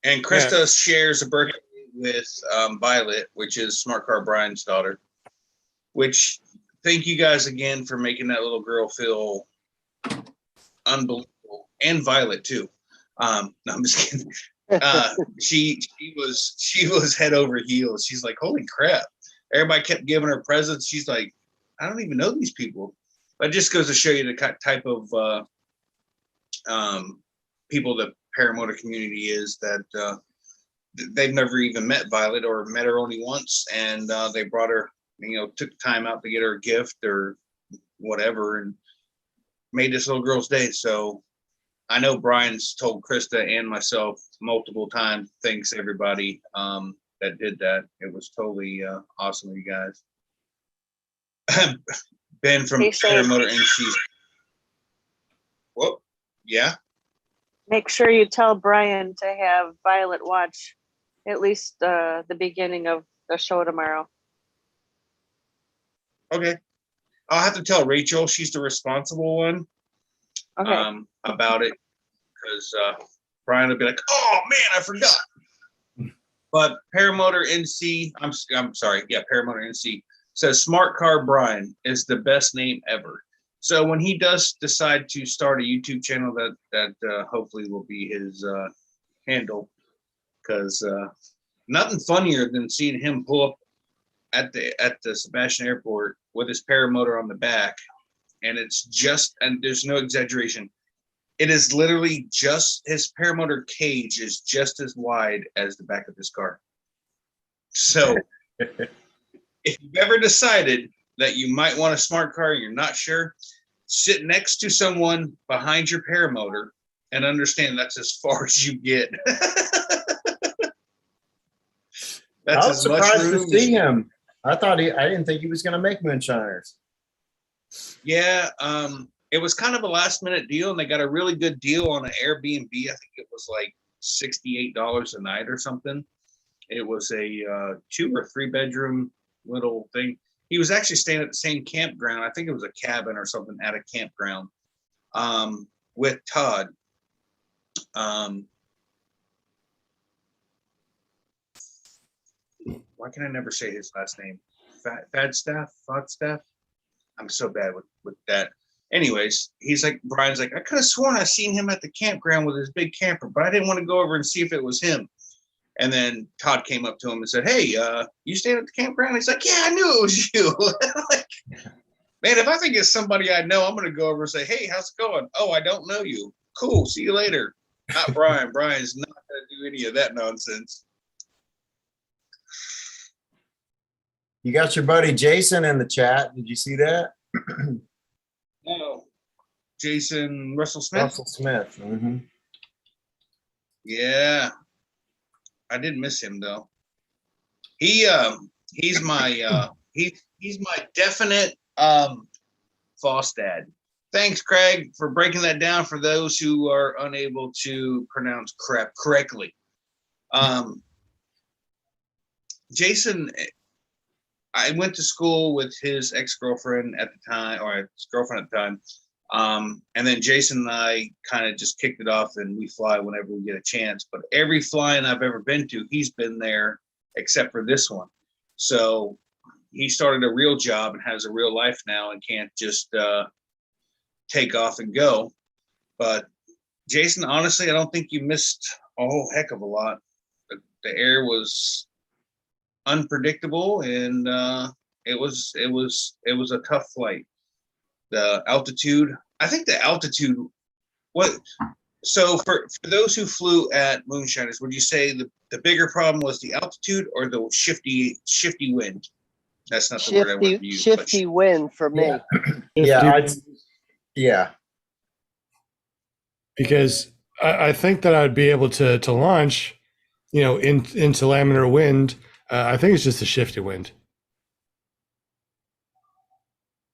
And Krista shares a birthday with Violet, which is Smart Car Brian's daughter. Which, thank you guys again for making that little girl feel unbelievable. And Violet, too. No, I'm just kidding. She was head over heels. She's like, holy crap. Everybody kept giving her presents. She's like, I don't even know these people. But it just goes to show you the type of people the paramotor community is, that they've never even met Violet or met her only once. And they brought her, took time out to get her a gift or whatever and made this little girl's day. So I know Brian's told Krista and myself multiple times, thanks everybody that did that. It was totally awesome of you guys. Ben from Paramotor NC. Whoa, yeah. Make sure you tell Brian to have Violet watch at least the beginning of the show tomorrow. Okay. I'll have to tell Rachel, she's the responsible one, Okay. about it, because Brian will be like, oh man, I forgot. But Paramotor NC, I'm sorry, yeah, Paramotor NC says Smart Car Brian is the best name ever. So when he does decide to start a YouTube channel, that hopefully will be his handle, because nothing funnier than seeing him pull up at the Sebastian Airport with his paramotor on the back, and there's no exaggeration, it is literally just his paramotor cage is just as wide as the back of his car. So if you've ever decided that you might want a smart car and you're not sure, sit next to someone behind your paramotor and understand that's as far as you get. That's I was as much surprised to room see as- him. I didn't think he was going to make Moonshiners. Yeah, it was kind of a last minute deal, and they got a really good deal on an Airbnb. I think it was like $68 a night or something. It was a 2 or 3 bedroom little thing. He was actually staying at the same campground. I think it was a cabin or something at a campground with Todd. Why can I never say his last name? Fadstaff? I'm so bad with that. Anyways, Brian's like, I could have sworn I seen him at the campground with his big camper, but I didn't want to go over and see if it was him. And then Todd came up to him and said, hey, you staying at the campground? He's like, yeah, I knew it was you. Like, man, if I think it's somebody I know, I'm going to go over and say, hey, how's it going? Oh, I don't know you. Cool. See you later. Not Brian. Brian's not going to do any of that nonsense. You got your buddy Jason in the chat. Did you see that? No. Jason Russell Smith? Russell Smith. Mm-hmm. Yeah. I did miss him though. He's my he's my definite Foss dad. Thanks, Craig, for breaking that down for those who are unable to pronounce crap correctly. Jason, I went to school with his ex-girlfriend at the time, or his girlfriend at the time. And then Jason and I kind of just kicked it off, and we fly whenever we get a chance. But every flying I've ever been to, he's been there except for this one. So he started a real job and has a real life now and can't just take off and go. But Jason, honestly, I don't think you missed a whole heck of a lot. The air was unpredictable, and it was a tough flight. The altitude, I think the altitude, so for those who flew at Moonshiners, would you say the bigger problem was the altitude or the shifty wind? That's not the word I want to use. Shifty wind for me. Yeah. Because I think that I'd be able to launch, into laminar wind. I think it's just a shifty wind.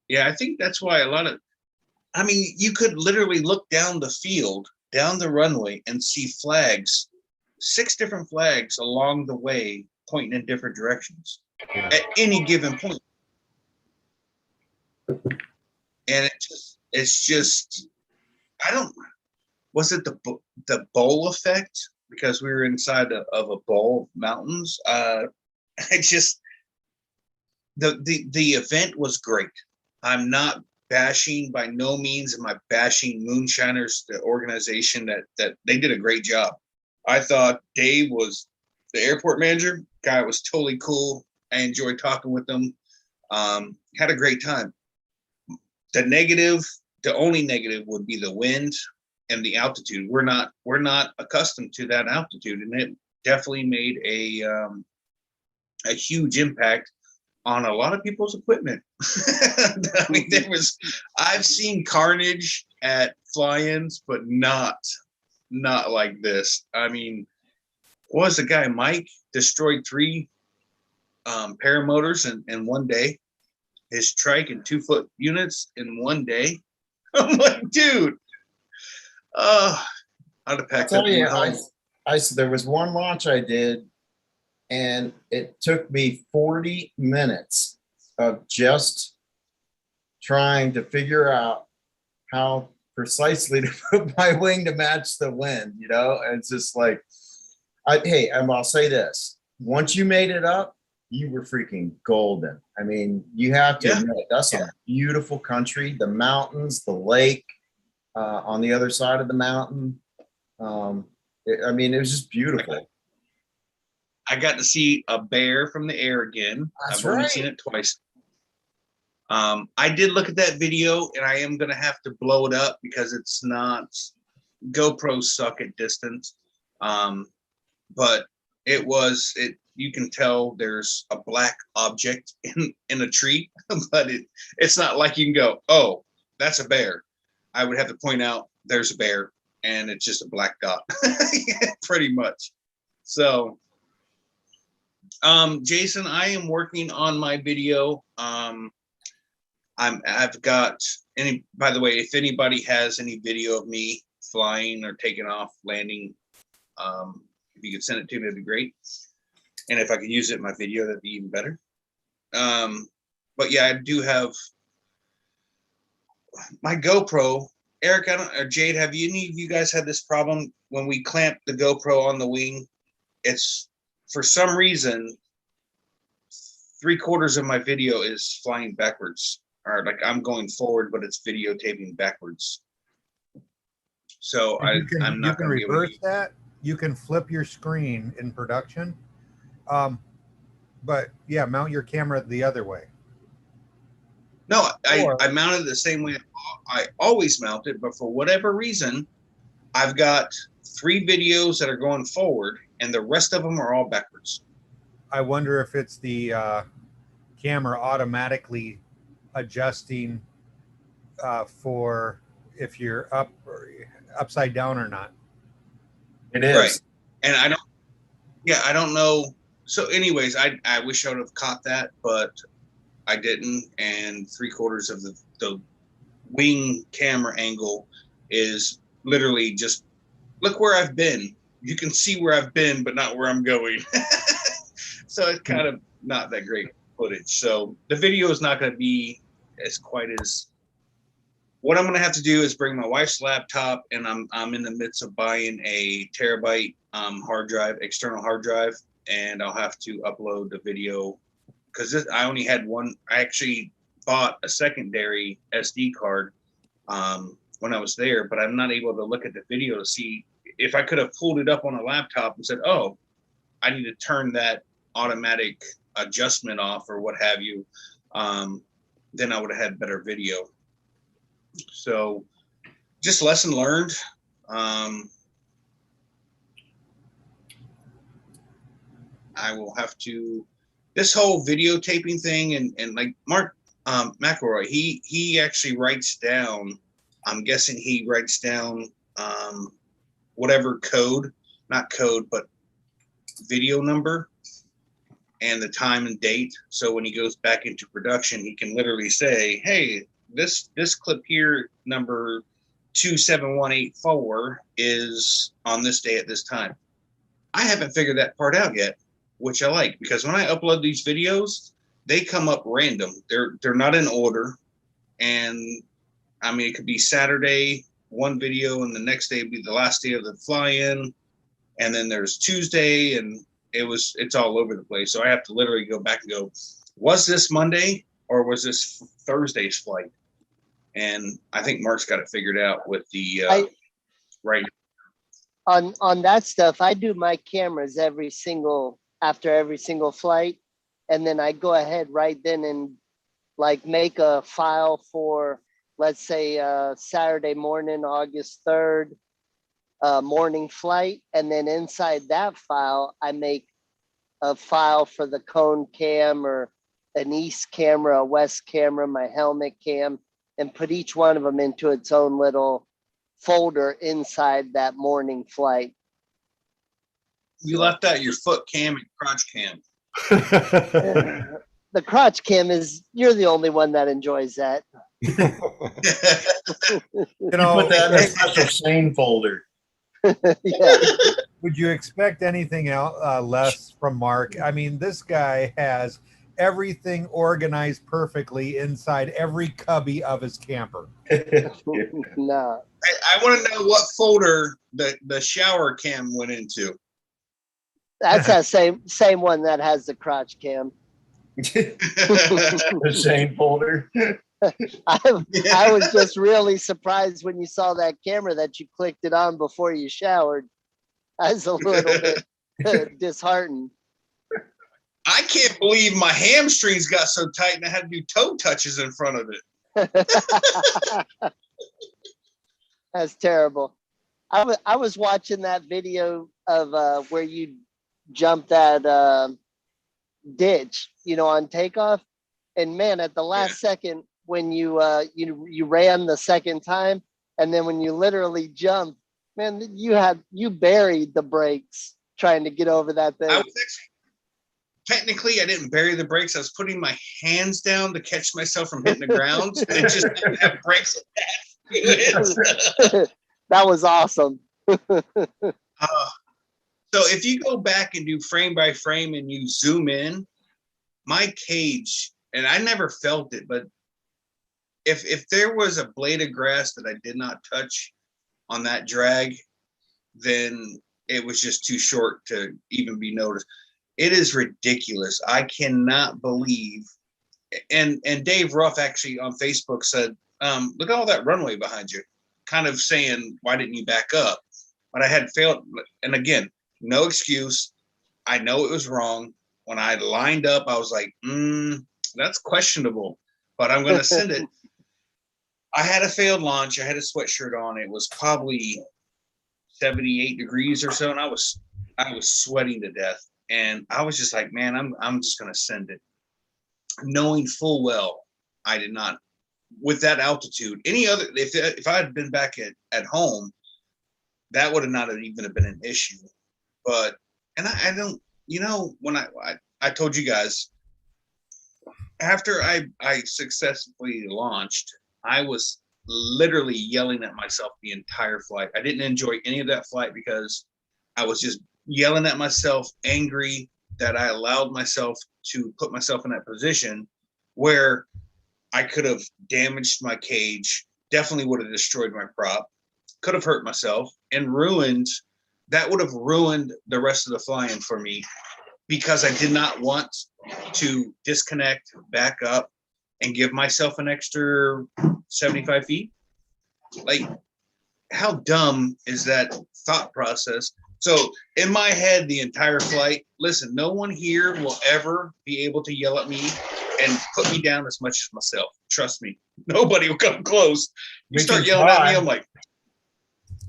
Yeah, I think that's why you could literally look down the field, down the runway, and see flags, 6 different flags along the way pointing in different directions at any given point. And it's just, was it the bowl effect? Because we were inside of a bowl of mountains. The event was great. I'm not bashing, by no means am I bashing Moonshiners, the organization that they did a great job. I thought Dave was the airport manager. Guy was totally cool. I enjoyed talking with him. Had a great time. The only negative would be the wind and the altitude. We're not accustomed to that altitude, and it definitely made a huge impact on a lot of people's equipment. I mean, I've seen carnage at fly-ins, but not like this. I mean, what was the guy, Mike, destroyed 3 paramotors in one day, his trike and 2-foot units in one day. I'm like, dude, I'd have I'll packed tell up you, and went home. there was one launch I did, and it took me 40 minutes of just trying to figure out how precisely to put my wing to match the wind, you know? And it's just like, I'll say this, once you made it up, you were freaking golden. I mean, you have to admit, that's a beautiful country, the mountains, the lake on the other side of the mountain. I mean, it was just beautiful. I got to see a bear from the air again. That's I've only right. seen it twice. I did look at that video, and I am going to have to blow it up because it's not, GoPros suck at distance. But you can tell there's a black object in a tree, but it's not like you can go, oh, that's a bear. I would have to point out there's a bear, and it's just a black dot, pretty much. So, Jason, I am working on my video. I've got by the way, if anybody has any video of me flying or taking off, landing, if you could send it to me, that'd be great. And if I could use it in my video, that'd be even better. But yeah, I do have my GoPro. Eric, or Jade, have any of you guys had this problem when we clamp the GoPro on the wing? It's, for some reason, 3/4 of my video is flying backwards, or like I'm going forward, but it's videotaping backwards. So I'm not going to be able to reverse that. You can flip your screen in production. But yeah, mount your camera the other way. No, I mounted the same way I always mount it, but for whatever reason, I've got 3 videos that are going forward, and the rest of them are all backwards. I wonder if it's the camera automatically adjusting for if you're up or upside down or not. It is. Right. And I don't know. So anyways, I wish I would have caught that, but I didn't. And 3/4 of the wing camera angle is literally just, look where I've been. You can see where I've been, but not where I'm going. So it's kind of not that great footage. So the video is not going to be quite as, what I'm going to have to do is bring my wife's laptop, and I'm in the midst of buying a terabyte hard drive, external hard drive, and I'll have to upload the video because I only had one. I actually bought a secondary SD card when I was there, but I'm not able to look at the video to see if I could have pulled it up on a laptop and said, oh, I need to turn that automatic adjustment off or what have you. Then I would have had better video. So just lesson learned. I will have to, this whole videotaping thing, and like Mark McElroy, he actually writes down, I'm guessing he writes down whatever code, not code, but video number and the time and date. So when he goes back into production, he can literally say, hey, this clip here, number 27184, is on this day at this time. I haven't figured that part out yet, which I like, because when I upload these videos, they come up random. They're not in order. And I mean, it could be Saturday, one video, and the next day would be the last day of the fly-in. And then there's Tuesday, and it's all over the place. So I have to literally go back and go, was this Monday or was this Thursday's flight? And I think Mark's got it figured out with the right. On that stuff, I do my cameras after every single flight, and then I go ahead right then and like make a file for, let's say, Saturday morning, August 3rd, morning flight, and then inside that file, I make a file for the cone cam or an east camera, a west camera, my helmet cam, and put each one of them into its own little folder inside that morning flight. You left out your foot cam and crotch cam. The crotch cam is, you're the only one that enjoys that. You put that in a special Shane folder. Yeah. Would you expect anything else less from Mark? I mean, this guy has everything organized perfectly inside every cubby of his camper. No. I want to know what folder the shower cam went into. That's that same one that has the crotch cam. The Shane folder. I was just really surprised when you saw that camera that you clicked it on before you showered. I was a little bit disheartened. I can't believe my hamstrings got so tight and I had to do toe touches in front of it. That's terrible. I was watching that video of where you jumped that ditch, on takeoff, and man, at the last second when you ran the second time, and then when you literally jumped, man, you buried the brakes trying to get over that thing. Technically, I didn't bury the brakes. I was putting my hands down to catch myself from hitting the ground. It just didn't have brakes attached. That was awesome. So if you go back and do frame by frame and you zoom in, my cage, and I never felt it, but if there was a blade of grass that I did not touch on that drag, then it was just too short to even be noticed. It is ridiculous. I cannot believe. And Dave Ruff actually on Facebook said, look at all that runway behind you, kind of saying, why didn't you back up? But I had failed. And again, no excuse. I know it was wrong. When I lined up, I was like, that's questionable, but I'm going to send it. I had a failed launch. I had a sweatshirt on. It was probably 78 degrees or so. And I was sweating to death. And I was just like, man, I'm just going to send it. Knowing full well, I did not, with that altitude, if I had been back at home, that would have not even have been an issue. But, and I don't, when I told you guys, after I successfully launched, I was literally yelling at myself the entire flight. I didn't enjoy any of that flight because I was just yelling at myself, angry that I allowed myself to put myself in that position where I could have damaged my cage, definitely would have destroyed my prop, could have hurt myself, and that would have ruined the rest of the flying for me because I did not want to disconnect, back up, and give myself an extra 75 feet. Like, how dumb is that thought process? So in my head, the entire flight, listen, no one here will ever be able to yell at me and put me down as much as myself. Trust me, nobody will come close. You start yelling at me, I'm like,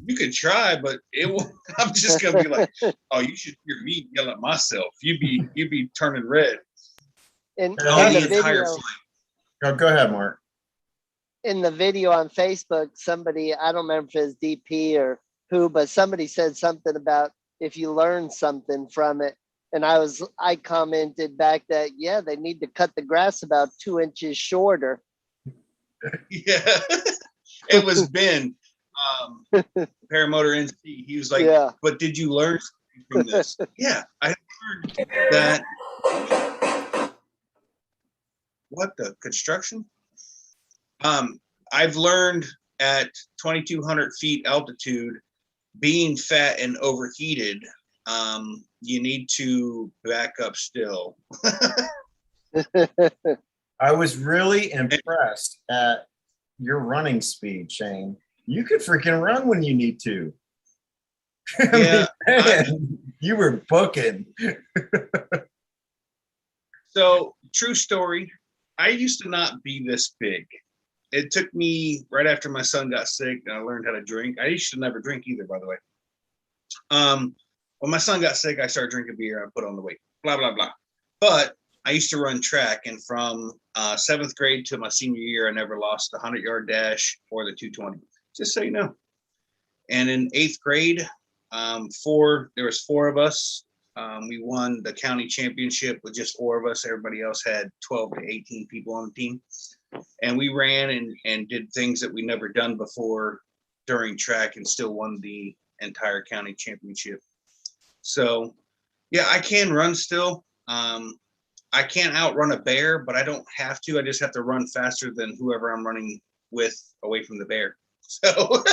you could try, but it will. I'm just gonna be like, oh, you should hear me yell at myself. You'd be turning red. In the the entire video, flight. Oh, go ahead, Mark. in the video on Facebook, somebody, I don't remember if it was DP or who, but somebody said something about if you learn something from it. And I commented back that, yeah, they need to cut the grass about 2 inches shorter. Yeah, it was Ben, Paramotor NC. He was like, Yeah. but did you learn something from this? Yeah, I learned that. What the construction? I've learned at 2,200 feet altitude, being fat and overheated, you need to back up still. I was really impressed at your running speed, Shane. You could freaking run when you need to. Yeah, Man, you were booking. So, true story. I used to not be this big. It took me right after my son got sick and I learned how to drink. I used to never drink either, by the way. When my son got sick, I started drinking beer. I put on the weight. Blah blah blah. But I used to run track, and from seventh grade to my senior year, I never lost the 100-yard dash or the 220. Just so you know. And in eighth grade, there was four of us. We won the county championship with just four of us. Everybody else had 12 to 18 people on the team. And we ran and did things that we never done before during track and still won the entire county championship. So, yeah, I can run still. I can't outrun a bear, but I don't have to. I just have to run faster than whoever I'm running with away from the bear. So,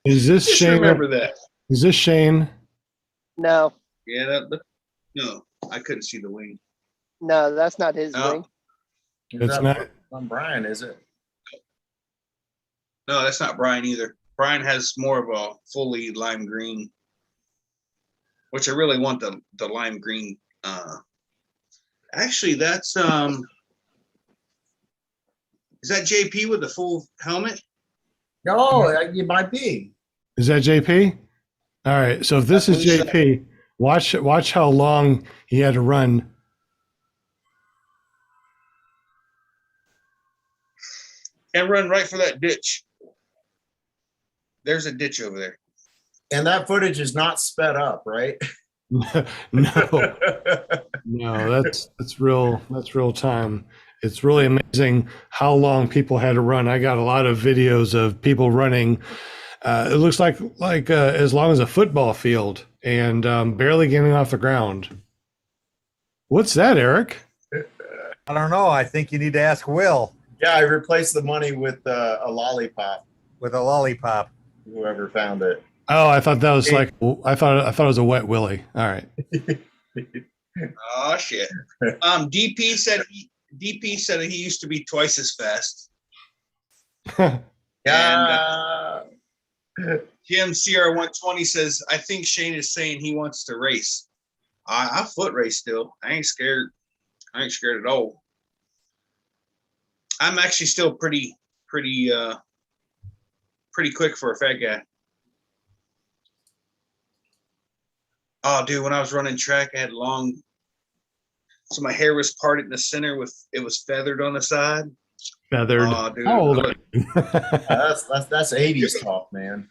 Is this just Shane? remember that. Is this Shane? No, Yeah, no, I couldn't see the wing. no, that's not his No. wing. It's not. On Brian, is it? No, that's not Brian either. Brian has more of a fully lime green, which I really want the lime green. Actually, that's is that JP with the full helmet? No, you might be. Is that JP? All right. So if this is JP, watch how long he had to run. And run right for that ditch. There's a ditch over there. And that footage is not sped up, right? No, that's real time. It's really amazing how long people had to run. I got a lot of videos of people running. It looks like as long as a football field and barely getting off the ground. What's that, Eric? I don't know. I think you need to ask Will Yeah, I replaced the money with a lollipop. with a lollipop. Whoever found it. Oh, I thought that was like I thought it was a wet willy. All right. Oh shit. DP said he used to be twice as fast. Yeah. Jim CR120 says, I think Shane is saying he wants to race. I foot race still. I ain't scared. I ain't scared at all. I'm actually still pretty quick for a fat guy. Oh, dude, when I was running track, I had long, so my hair was parted in the center it was feathered on the side. Feathered. Oh, dude. How old are you? That's 80s talk, man.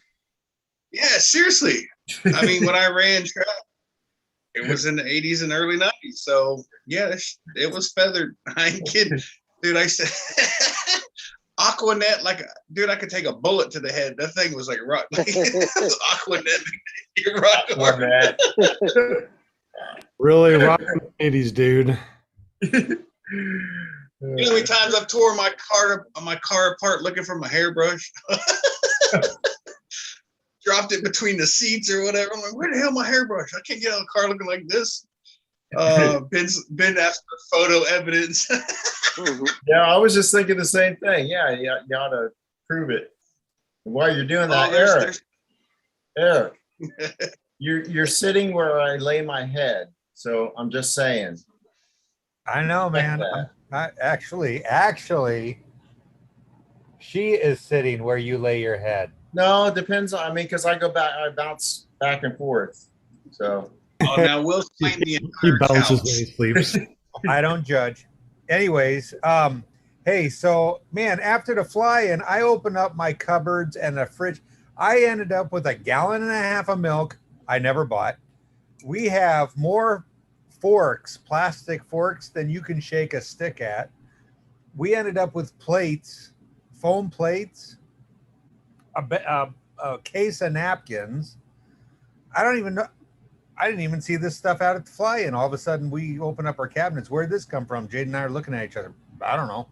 Yeah, seriously. I mean, when I ran track, it was in the 80s and early 90s. So, yeah, it was feathered. I ain't kidding. Dude, I said, Aquanet, dude, I could take a bullet to the head. That thing was like rock. Aquanet. You're rock. Really rocking the 80s, dude. You know how many times I've tore my car apart looking for my hairbrush? Dropped it between the seats or whatever. I'm like, where the hell my hairbrush? I can't get out of the car looking like this. Ben asked for photo evidence. Yeah, I was just thinking the same thing. Yeah, you ought to prove it. While you're doing that, Eric, you're sitting where I lay my head. So I'm just saying. I know, man. Actually, she is sitting where you lay your head. No, it depends on, because I bounce back and forth. So. Oh, now Will's playing the entire He bounces couch. when he sleeps. I don't judge. Anyways, hey, so man, after the fly-in, I opened up my cupboards and the fridge. I ended up with 1.5 gallons of milk I never bought. We have more forks, plastic forks, than you can shake a stick at. We ended up with plates, foam plates, a case of napkins. I don't even know. I didn't even see this stuff out at the fly-in. All of a sudden, we open up our cabinets. Where did this come from? Jade and I are looking at each other. I don't know.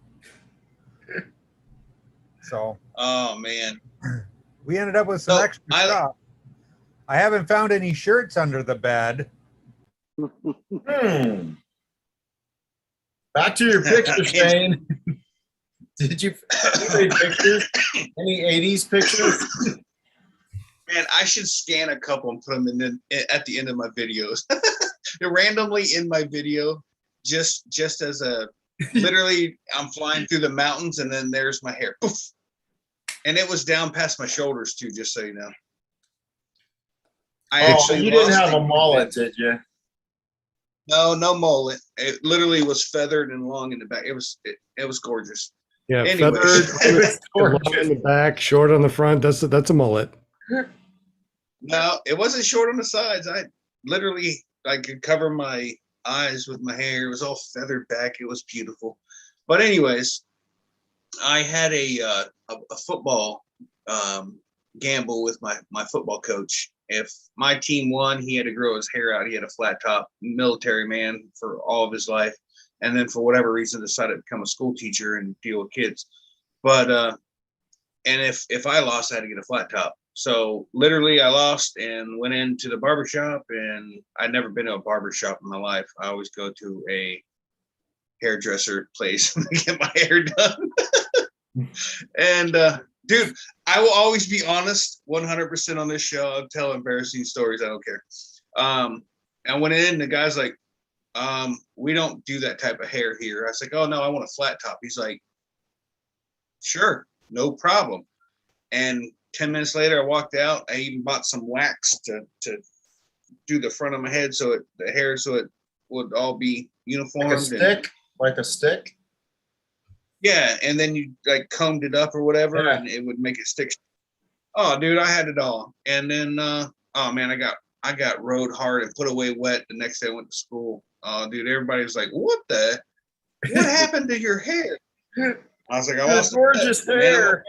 So. Oh, man. We ended up with some extra stuff. I haven't found any shirts under the bed. Back to your picture, Shane. Did you any pictures? Any 80s pictures? And I should scan a couple and put them at the end of my videos. They're randomly in my video, just as a literally I'm flying through the mountains and then there's my hair. Poof. And it was down past my shoulders too, just so you know. I actually you didn't lost have it. a mullet, did you? No mullet. It literally was feathered and long in the back. It was gorgeous. Yeah, Anyways. feathered, long in the back, short on the front. That's a mullet. No, it wasn't short on the sides. I could cover my eyes with my hair. It was all feathered back. It was beautiful. But anyways, I had a football gamble with my football coach. If my team won, he had to grow his hair out. He had a flat top, military man for all of his life, and then for whatever reason decided to become a school teacher and deal with kids. But and if I lost, I had to get a flat top. So literally I lost and went into the barbershop, and I'd never been to a barbershop in my life. I always go to a hairdresser place to get my hair done. And dude, I will always be honest 100% on this show. I'll tell embarrassing stories. I don't care. I went in, the guy's like, we don't do that type of hair here. I was like, oh no, I want a flat top. He's like, sure, no problem. And 10 minutes later, I walked out. I even bought some wax to do the front of my head so it would all be uniform. Like a stick? Like a stick? Yeah, and then you like combed it up or whatever, and it would make it stick. Oh, dude, I had it all. And then, oh man, I got rode hard and put away wet the next day I went to school. Oh, dude, everybody was like, what happened to your hair? I was like, I lost gorgeous hair.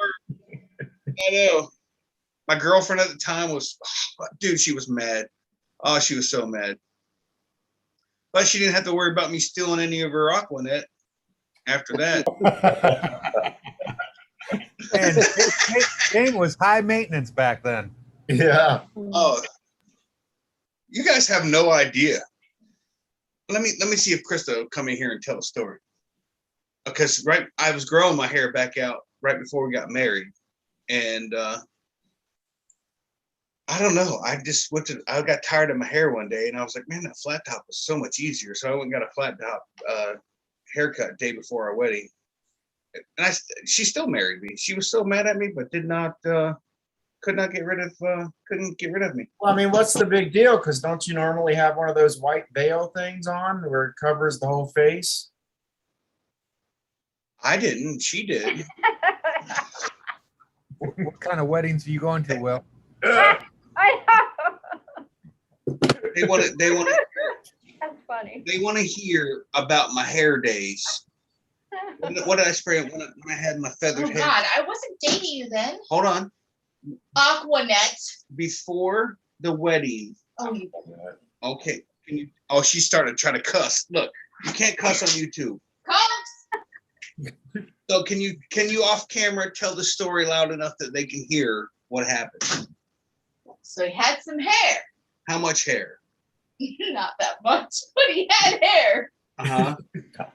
I know. My girlfriend at the time was, dude, she was mad. Oh, she was so mad. But she didn't have to worry about me stealing any of her Aquanet after that. And game was high maintenance back then. Yeah. Oh, you guys have no idea. Let me see if Krista will come in here and tell a story. Because I was growing my hair back out right before we got married, and I don't know. I got tired of my hair one day, and I was like, man, that flat top was so much easier. So I went and got a flat top haircut day before our wedding. And she still married me. She was so mad at me, but couldn't get rid of me. Well, I mean, what's the big deal? Because don't you normally have one of those white veil things on where it covers the whole face? I didn't. She did. What kind of weddings are you going to, Will? I know. They want to. That's funny. They want to hear about my hair days. What did I spray when I had my feathered hair? Oh God, I wasn't dating you then. Hold on. Aquanet. Before the wedding. Oh, you. Okay. She started trying to cuss. Look, you can't cuss on YouTube. Cuss. So can you off camera tell the story loud enough that they can hear what happened? So he had some hair. How much hair? Not that much, but he had hair. Uh-huh.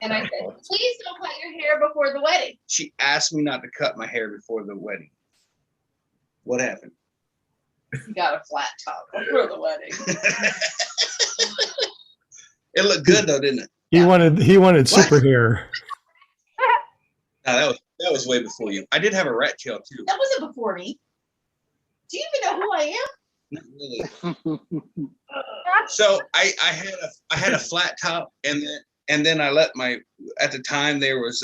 And I said, please don't cut your hair before the wedding. She asked me not to cut my hair before the wedding. What happened? You got a flat top before the wedding. It looked good though, didn't it? He wanted super hair. No, that was way before you. I did have a rat tail too. That wasn't before me. Do you even know who I am? Not really. So I had a flat top, and then I let at the time there was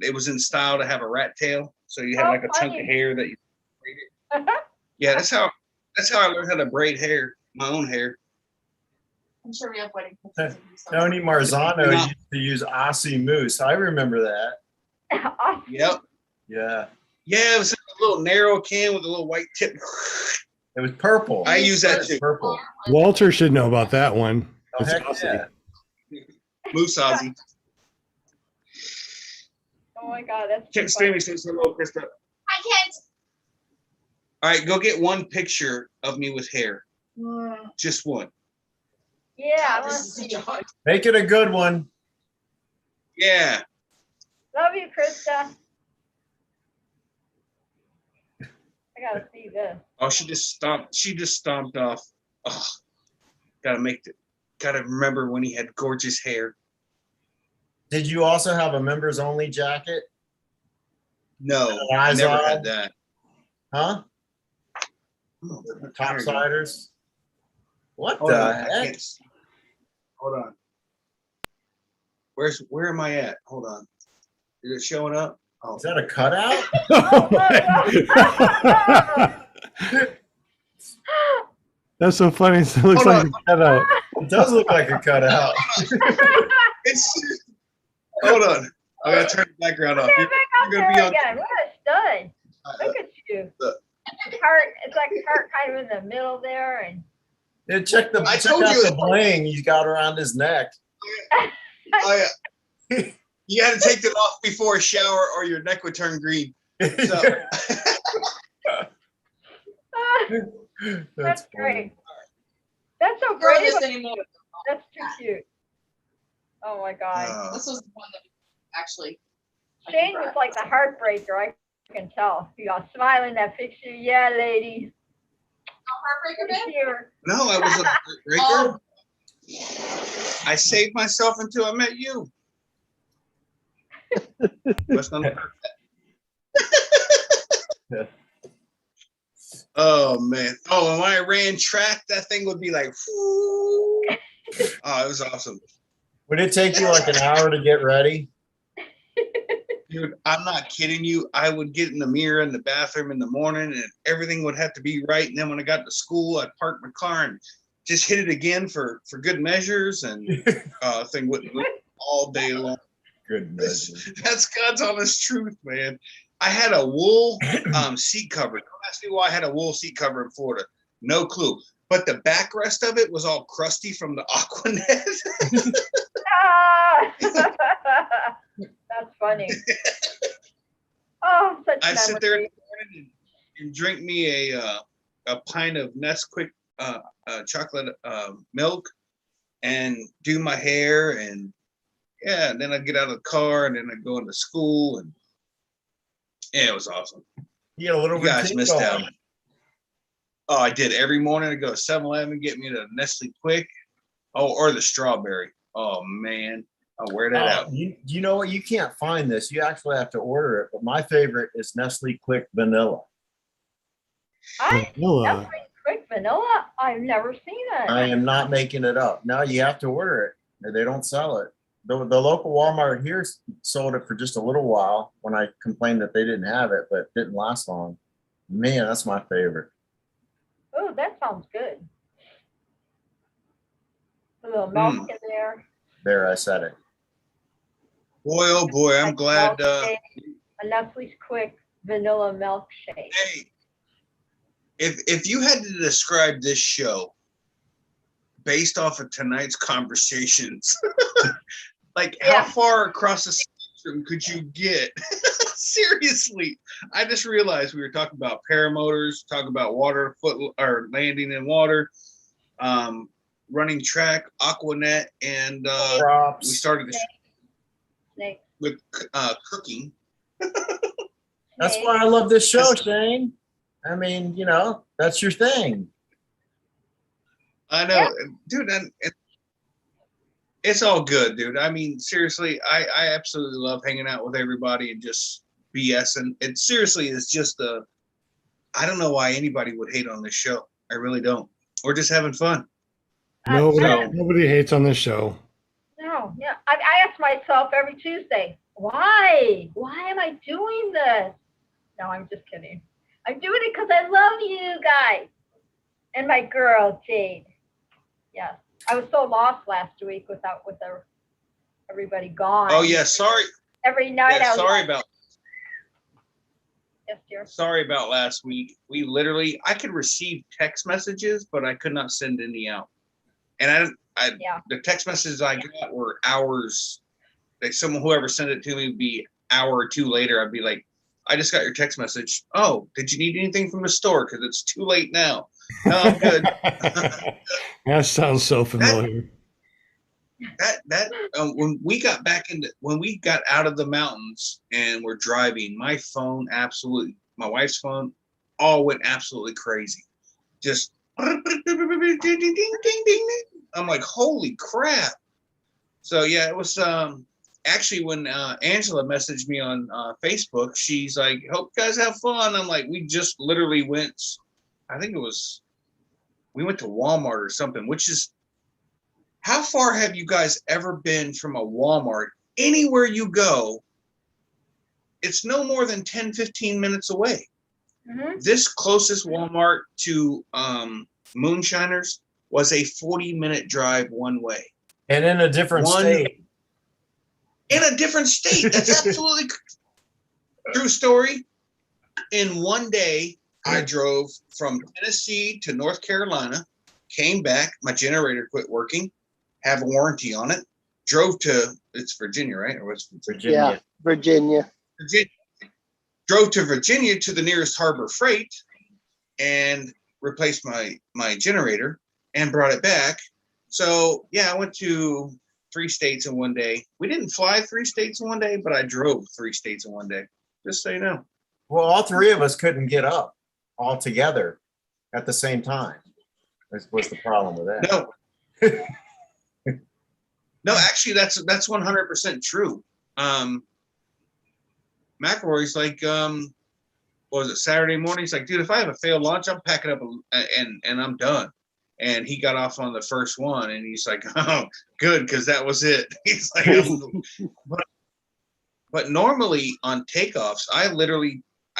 it was in style to have a rat tail. So you had like a chunk of hair that you braided. Yeah, that's how I learned how to braid hair, my own hair. I'm sure we have wedding pictures of you somewhere. Tony Marzano used to use Aussie Moose. I remember that. Yep. Yeah. Yeah, it was a little narrow can with a little white tip. It was purple. I use that too. Purple. Walter should know about that one. Oh, It's heck awesome. yeah. Moose Aussie. Oh my God, that's Kim too funny. Stamey says hello, Krista. I can't. All right, go get one picture of me with hair. Just one. Yeah, I God, want to this is see. such a hard. Make it a good one. Love you, Krista. I gotta see this. Oh, she just stomped off. Oh, gotta remember when he had gorgeous hair. Did you also have a members only jacket? No, I Eyes never on? had that. Huh? Oh, there Top you go. siders? What Hold the on, I heck? can't see. Hold on. Where am I at? Hold on. Is it showing up? Oh, Is that a cutout? That's so funny. It looks Hold like on. a cutout. It does look like a cutout. it's hold on. I gotta turn the background off. Get back out You're gonna be there on. again. What a stud. Look at you. Look. Heart, it's like heart kind of in the middle there, and Yeah, check I check told out you the it- bling he's got around his neck. You had to take it off before a shower, or your neck would turn green. So that's funny. great. That's so Throw great. this anymore. That's too cute. Oh my God. This was the one that actually. I Shane forgot. was like the heartbreaker. I can tell. You got smiling that picture. Yeah, ladies. Heartbreaker It's Man? here. no, I was a breaker. Oh. I saved myself until I met you. Must not have heard that. Oh man. Oh, and when I ran track, that thing would be like, whoo. Oh, it was awesome. Would it take you like an hour to get ready? Dude, I'm not kidding you. I would get in the mirror in the bathroom in the morning and everything would have to be right. And then when I got to school, I'd park my car and just hit it again for good measures, and thing wouldn't move all day long. Good measure. That's God's honest truth, man. I had a wool seat cover. Don't ask me why I had a wool seat cover in Florida. No clue. But the backrest of it was all crusty from the Aquanet. Ah! That's funny. Oh, such I'd sit there in memories. the morning and drink me a pint of Nesquik chocolate milk and do my hair, and yeah, and then I'd get out of the car and then I'd go into school, and yeah, it was awesome. You got a little You guys routine missed going. out. Oh, I did. Every morning I'd go to 7-Eleven, get me the Nestle Quick. Oh, or the strawberry. Oh man, I'll wear that out. You know what? You can't find this. You actually have to order it. But my favorite is Nestle Quick Vanilla. Vanilla. That's like quick vanilla. I've never seen it. I am not making it up. Now you have to order it. They don't sell it. The local Walmart here sold it for just a little while when I complained that they didn't have it, but it didn't last long. Man, that's my favorite. Oh, that sounds good. A little milk in there. There, I said it. Boy, oh boy, I'm Like glad. milkshake, a Nestle's Quick vanilla milkshake. Hey, if you had to describe this show based off of tonight's conversations, like Yeah. how far across the spectrum could you get? Seriously, I just realized we were talking about paramotors, talking about water, or landing in water, running track, Aquanet, and we Props. started the Snake. with cooking. That's Snake. why I love this show, Shane. I mean, that's your thing. I know, Yeah. dude, and it's all good, dude. I mean, seriously, I absolutely love hanging out with everybody and just BSing. It seriously is just I don't know why anybody would hate on this show. I really don't. We're just having fun. Nobody hates on this show. No, yeah. I ask myself every Tuesday, why? Why am I doing this? No, I'm just kidding. I'm doing it because I love you guys. And my girl, Jade. Yes. I was so lost last week with everybody gone. Oh yeah, sorry. Every night Yeah, I was sorry like, about yes, dear. sorry about last week. I could receive text messages, but I could not send any out. And Yeah. the text messages I got were hours. Like whoever sent it to me would be an hour or two later. I'd be like, I just got your text message. Oh, did you need anything from the store? Because it's too late now. No, I'm good. That sounds so familiar. When we got out of the mountains and we're driving, my wife's phone all went absolutely crazy. Just ding, ding, ding, ding. I'm like, holy crap. So yeah, it was actually when Angela messaged me on Facebook, she's like, hope you guys have fun. I'm like, we just literally went, I think we went to Walmart or something, which is, how far have you guys ever been from a Walmart? Anywhere you go, it's no more than 10, 15 minutes away. Mhm. This closest Walmart to Moonshiners was a 40-minute drive one way. And in a different state. In a different state. That's absolutely true story. In one day, I drove from Tennessee to North Carolina, came back, my generator quit working, have a warranty on it, drove to, it's Virginia, right? Or was it Virginia? Yeah, Virginia. Virginia. Drove to Virginia to the nearest Harbor Freight and replaced my generator and brought it back. So yeah, I went to 3 states in one day. We didn't fly 3 states in one day, but I drove 3 states in one day. Just so you know. Well, all 3 of us couldn't get up all together at the same time. That's what's the problem with that. No. No, actually that's 100% true. McElroy's like, what was it, Saturday morning? He's like, dude, if I have a failed launch, I'm packing up and I'm done. And he got off on the first one, and he's like, oh, good, because that was it. He's like, but normally on takeoffs, I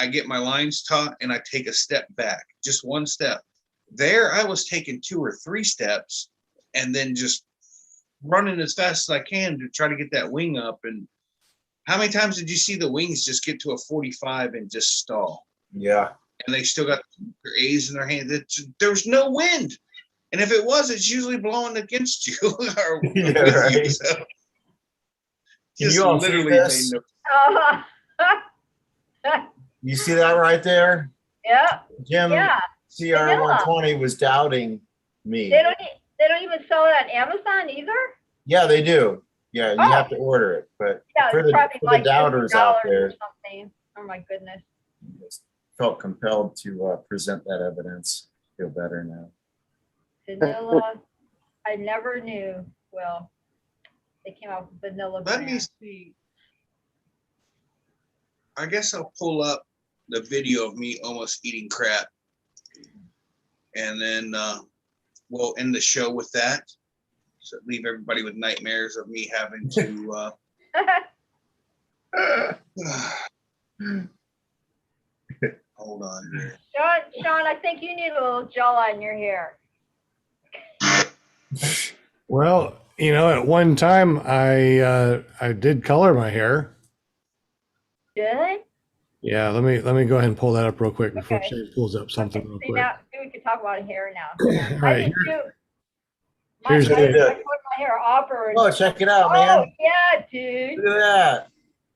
get my lines taut and I take a step back, just 1 step. There, I was taking 2 or 3 steps and then just running as fast as I can to try to get that wing up. And how many times did you see the wings just get to a 45 and just stall? Yeah. And they still got their A's in their hand. There's no wind. And if it was, it's usually blowing against you or Yeah, with right. you. So Can just you all see literally this? made You see that right there? Yeah, Jim yeah. CR120 was doubting me. They don't even sell it on Amazon either? Yeah, they do. Yeah, you have to order it. But Yeah, for it's the, probably for the like doubters $50 out or there, something. Oh my goodness. just felt compelled to present that evidence. Feel better now. Vanilla, I never knew. Well, they came out with vanilla Let me brand. see. I guess I'll pull up the video of me almost eating crap. And then we'll end the show with that. So leave everybody with nightmares of me having to hold on here. Sean, I think you need a little gel on your hair. Well, you know, at one time I did color my hair. Did? Yeah, let me go ahead and pull that up real quick before Okay. Shane pulls up something real See, quick. now we can talk about hair now. All I right, did too. here's I put the- my hair auburn. Oh, check it out, Oh, man. yeah, dude. Look at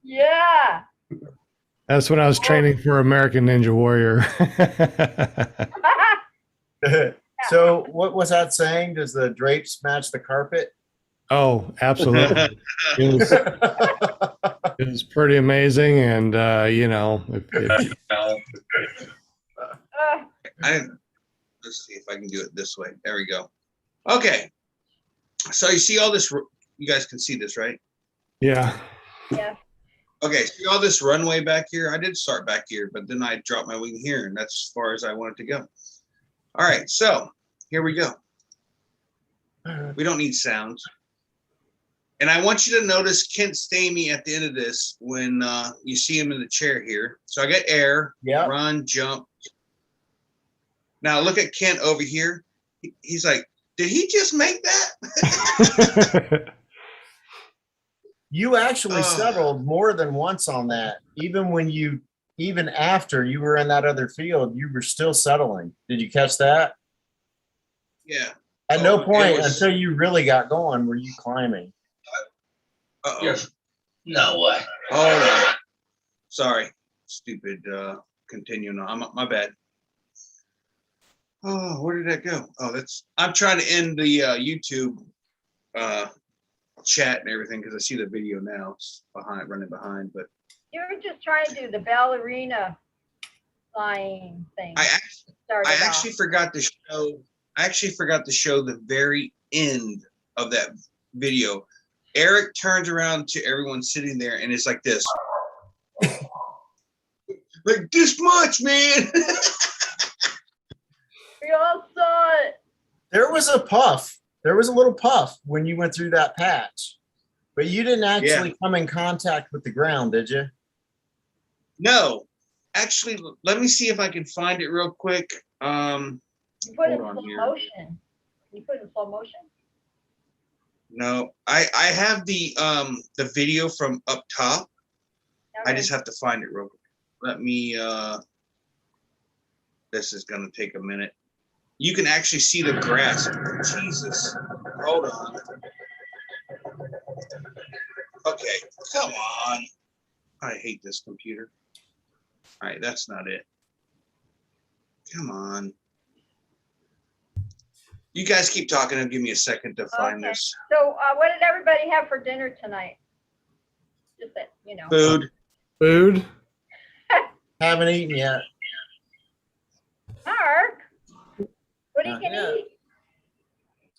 Yeah. that's when I was training for American Ninja Warrior. that. So what was that saying? Does the drapes match the carpet? Oh, absolutely. It was pretty amazing, and you know, Let's see if I can do it this way. There we go. Okay. So you see all this, you guys can see this, right? yeah. Yeah. Okay, see all this runway back here? I did start back here, but then I dropped my wing here, and that's as far as I wanted to go. All right, so here we go. We don't need sounds. And I want you to notice Kent Stamey at the end of this when you see him in the chair here. So I got air, run, jump. Now look at Kent over here. He's like, did he just make that? You actually settled more than once on that. Even after you were in that other field, you were still settling. Did you catch that? Yeah. At no point until you really got going were you climbing. No way. Oh, no. Sorry. Stupid. Continue on. My bad. Oh, where did that go? Oh, I'm trying to end the YouTube chat and everything because I see the video now. It's running behind, but You were just trying to do the ballerina. flying thing. I started off. actually forgot to show. I actually forgot to show the very end of that video. Eric turns around to everyone sitting there, and it's like this, like this much, man. We all saw it. There was a puff. There was a little puff when you went through that patch, but you didn't actually come in contact with the ground, did you? No, actually, let me see if I can find it real quick. You put it Hold in on slow here. motion. You put it in slow motion? No, I have the video from up top. I just have to find it real quick. Let me this is gonna take a minute. You can actually see the grass. Jesus. Hold on. Okay, come on. I hate this computer. All right, that's not it. Come on. You guys keep talking. It'll give me a second to find this. So what did everybody have for dinner tonight? Just that, you know. Food. Food. Haven't eaten yet. Mark, what are you Not gonna yet. eat?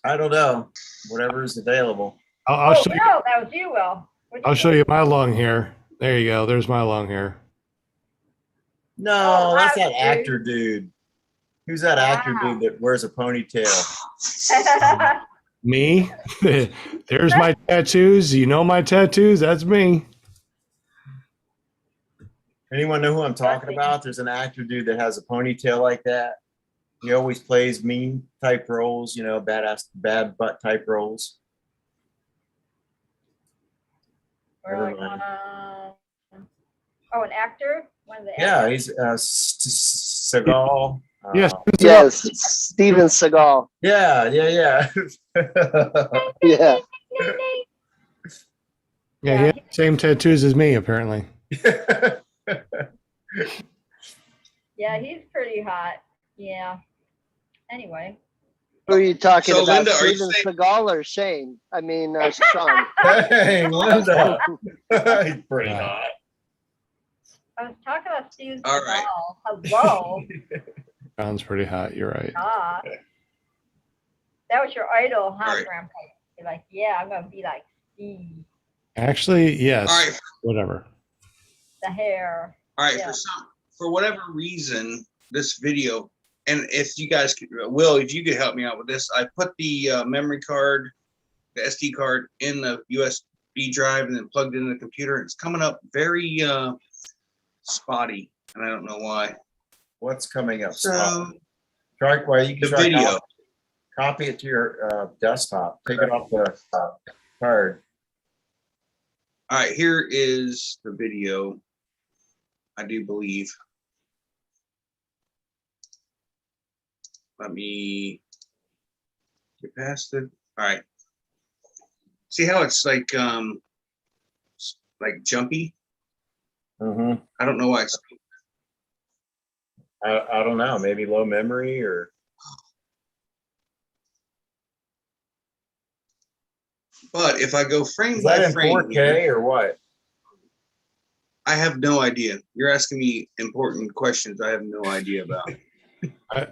I don't know. Whatever is available. I'll Oh show you. no, that was you, Will. I'll show you my long hair. There you go. There's my long hair. No, Oh, that's wow, that actor dude. Who's that actor Wow. dude that wears a ponytail? Me. There's my tattoos. You know my tattoos. That's me. Anyone know who I'm talking about? There's an actor dude that has a ponytail like that. He always plays mean type roles, you know, badass, bad butt type roles. We're like, Never mind. oh, an actor? One of the Yeah, actors? he's Seagal. Yes. Yes, Steven Seagal. Yeah. Yeah. Yeah. He Yeah, has the same tattoos as me, apparently. Yeah, he's pretty hot. Yeah. Anyway. Who are you talking So, about, Linda, are you Steven saying- Seagal or Shane? I mean, Sean. Hey, Linda. He's pretty Yeah. hot. I was talking about Steven All Seagal. right. Hello. Sounds pretty hot. You're right. Ah. That was your idol, huh, All right. Grandpa? You're like, yeah, I'm gonna be like Steve. Actually, yes. All right. Whatever. The hair. All right. Yeah. For whatever reason, this video, and if you guys could, Will, if you could help me out with this, I put the memory card, the SD card in the USB drive and then plugged it in the computer. It's coming up very spotty, and I don't know why. What's coming up? So Try, well, you can the try video. copy it to your desktop. Take it off the card. All right, here is the video. I do believe. Let me get past it. All right. See how it's like jumpy? Mm-hmm. I don't know why it's I don't know. Maybe low memory or. but if I go frame Is by that in frame, 4K or what? I have no idea. You're asking me important questions I have no idea about.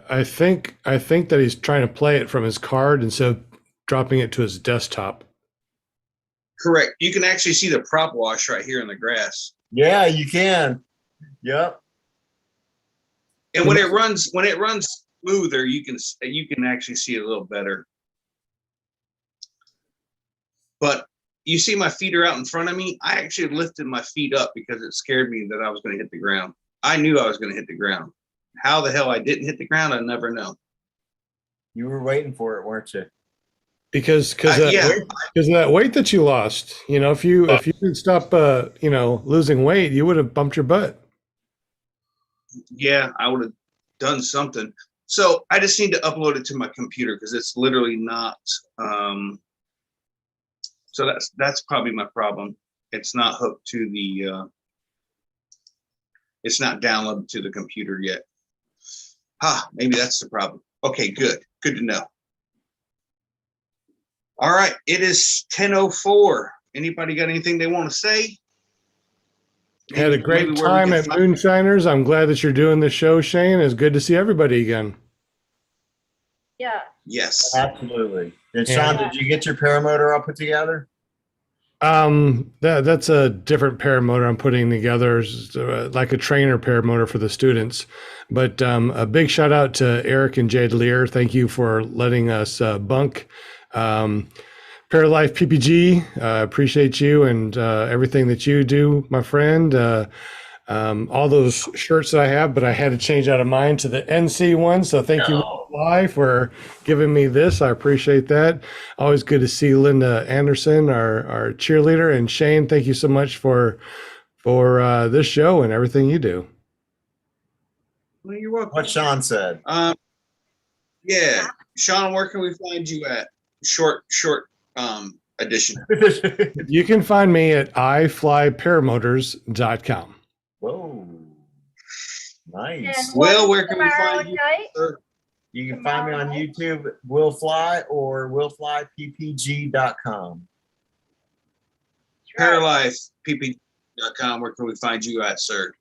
I think that he's trying to play it from his card instead of dropping it to his desktop. Correct. You can actually see the prop wash right here in the grass. Yeah, you can. Yep. And when it runs smoother, you can actually see it a little better. But you see my feet are out in front of me. I actually lifted my feet up because it scared me that I was going to hit the ground. I knew I was going to hit the ground. How the hell I didn't hit the ground, I never know. You were waiting for it, weren't you? Because of that weight that you lost. You know, if you didn't stop losing weight, you would have bumped your butt. Yeah, I would have done something. So I just need to upload it to my computer because it's literally not. So that's probably my problem. It's not hooked to the. It's not downloaded to the computer yet. Maybe that's the problem. Okay, good to know. All right, it is 10:04. Anybody got anything they want to say? Had a Maybe great where we time can at find- Moonshiners. I'm glad that you're doing the show, Shane. It's good to see everybody again. Yeah. Yes. Absolutely. And Yeah. Sean, did you get your paramotor all put together? That's a different paramotor I'm putting together, like a trainer paramotor for the students. But a big shout out to Eric and Jade Lear. Thank you for letting us bunk. Paralife PPG, appreciate you and everything that you do, my friend. All those shirts that I have, but I had to change out of mine to the NC one. So thank you, Fly, for giving me this. I appreciate that. Always good to see Linda Anderson, our cheerleader, and Shane. Thank you so much for this show and everything you do. Well, you're welcome. What Sean said. Yeah, Sean, where can we find you at? Short edition. You can find me at iflyparamotors.com. Whoa. Nice. And Will, one where can we tomorrow find you? night. Sir? You can find me on YouTube, Will Fly or willflyppg.com. ParalifePPG.com. Where can we find you at, sir?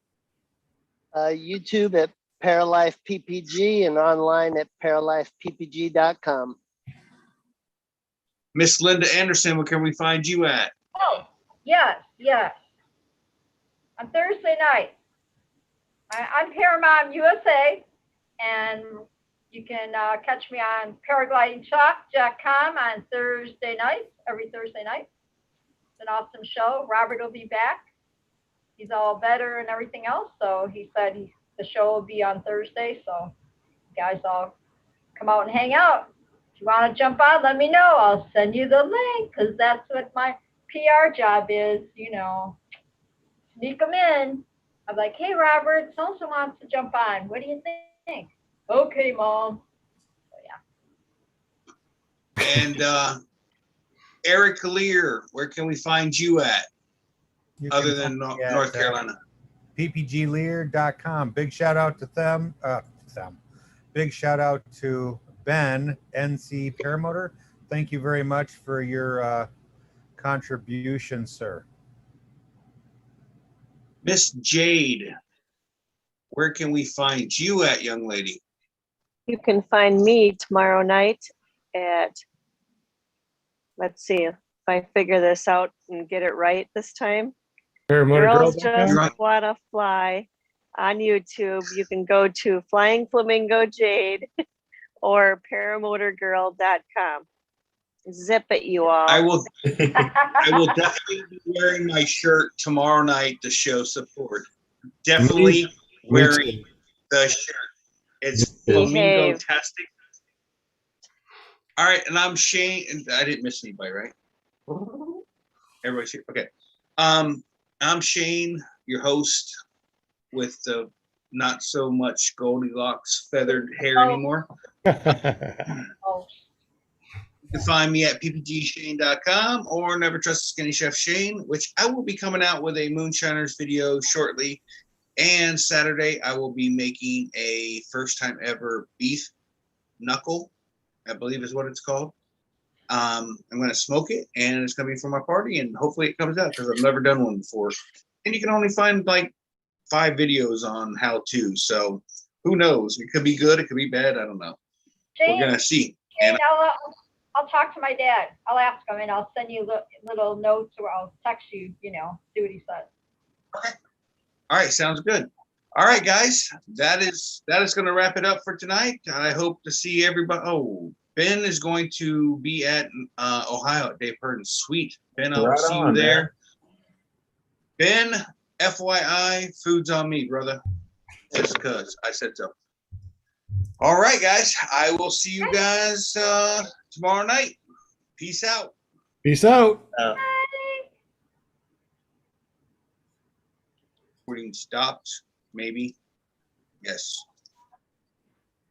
YouTube at Paralife PPG and online at paralifeppg.com. Miss Linda Anderson, where can we find you at? Oh, yes. On Thursday night. I'm Paramount USA, and you can catch me on paraglidingtalk.com on Thursday nights, every Thursday night. It's an awesome show. Robert will be back. He's all better and everything else, so he said the show will be on Thursday, so you guys all come out and hang out. If you want to jump on, let me know. I'll send you the link, because that's what my PR job is, sneak them in. I'm like, hey, Robert, so-and-so wants to jump on. What do you think? Okay, Mom. So, yeah. And Eric Lear, where can we find you at? You Other can than find me at, North Carolina. ppglear.com. Big shout out to them. Big shout out to Ben, NC Paramotor. Thank you very much for your contribution, sir. Miss Jade, where can we find you at, young lady? You can find me tomorrow night at, let's see if I figure this out and get it right this time. Girls Just Wanna Fly on YouTube. You can go to Flying Flamingo Jade or paramotorgirl.com. Zip it, you all. I will definitely be wearing my shirt tomorrow night to show support. Definitely wearing the shirt. It's flamingo-tastic. All right, and I'm Shane, and I didn't miss anybody, right? Everybody's here. Okay. I'm Shane, your host, with the not so much Goldilocks feathered hair anymore. Oh. You can find me at ppgshane.com or Never Trust a Skinny Chef Shane, which I will be coming out with a Moonshiners video shortly. And Saturday, I will be making a first time ever beef knuckle, I believe is what it's called. I'm going to smoke it, and it's going to be for my party, and hopefully it comes out, because I've never done one before. And you can only find like 5 videos on how to. So who knows? It could be good. It could be bad. I don't know. Shane, We're going to see. Shane, I'll talk to my dad. I'll ask him, and I'll send you little notes, or I'll text you, see what he says. Okay. All right. Sounds good. All right, guys. That is going to wrap it up for tonight. I hope to see everybody. Oh, Ben is going to be at Ohio at Dave Purdon's Suite. Ben, I'll see you there. Ben, FYI, food's on me, brother. Just because I said so. All right, guys. I will see you guys tomorrow night. Peace out. Peace out. Recording stopped, maybe. Yes.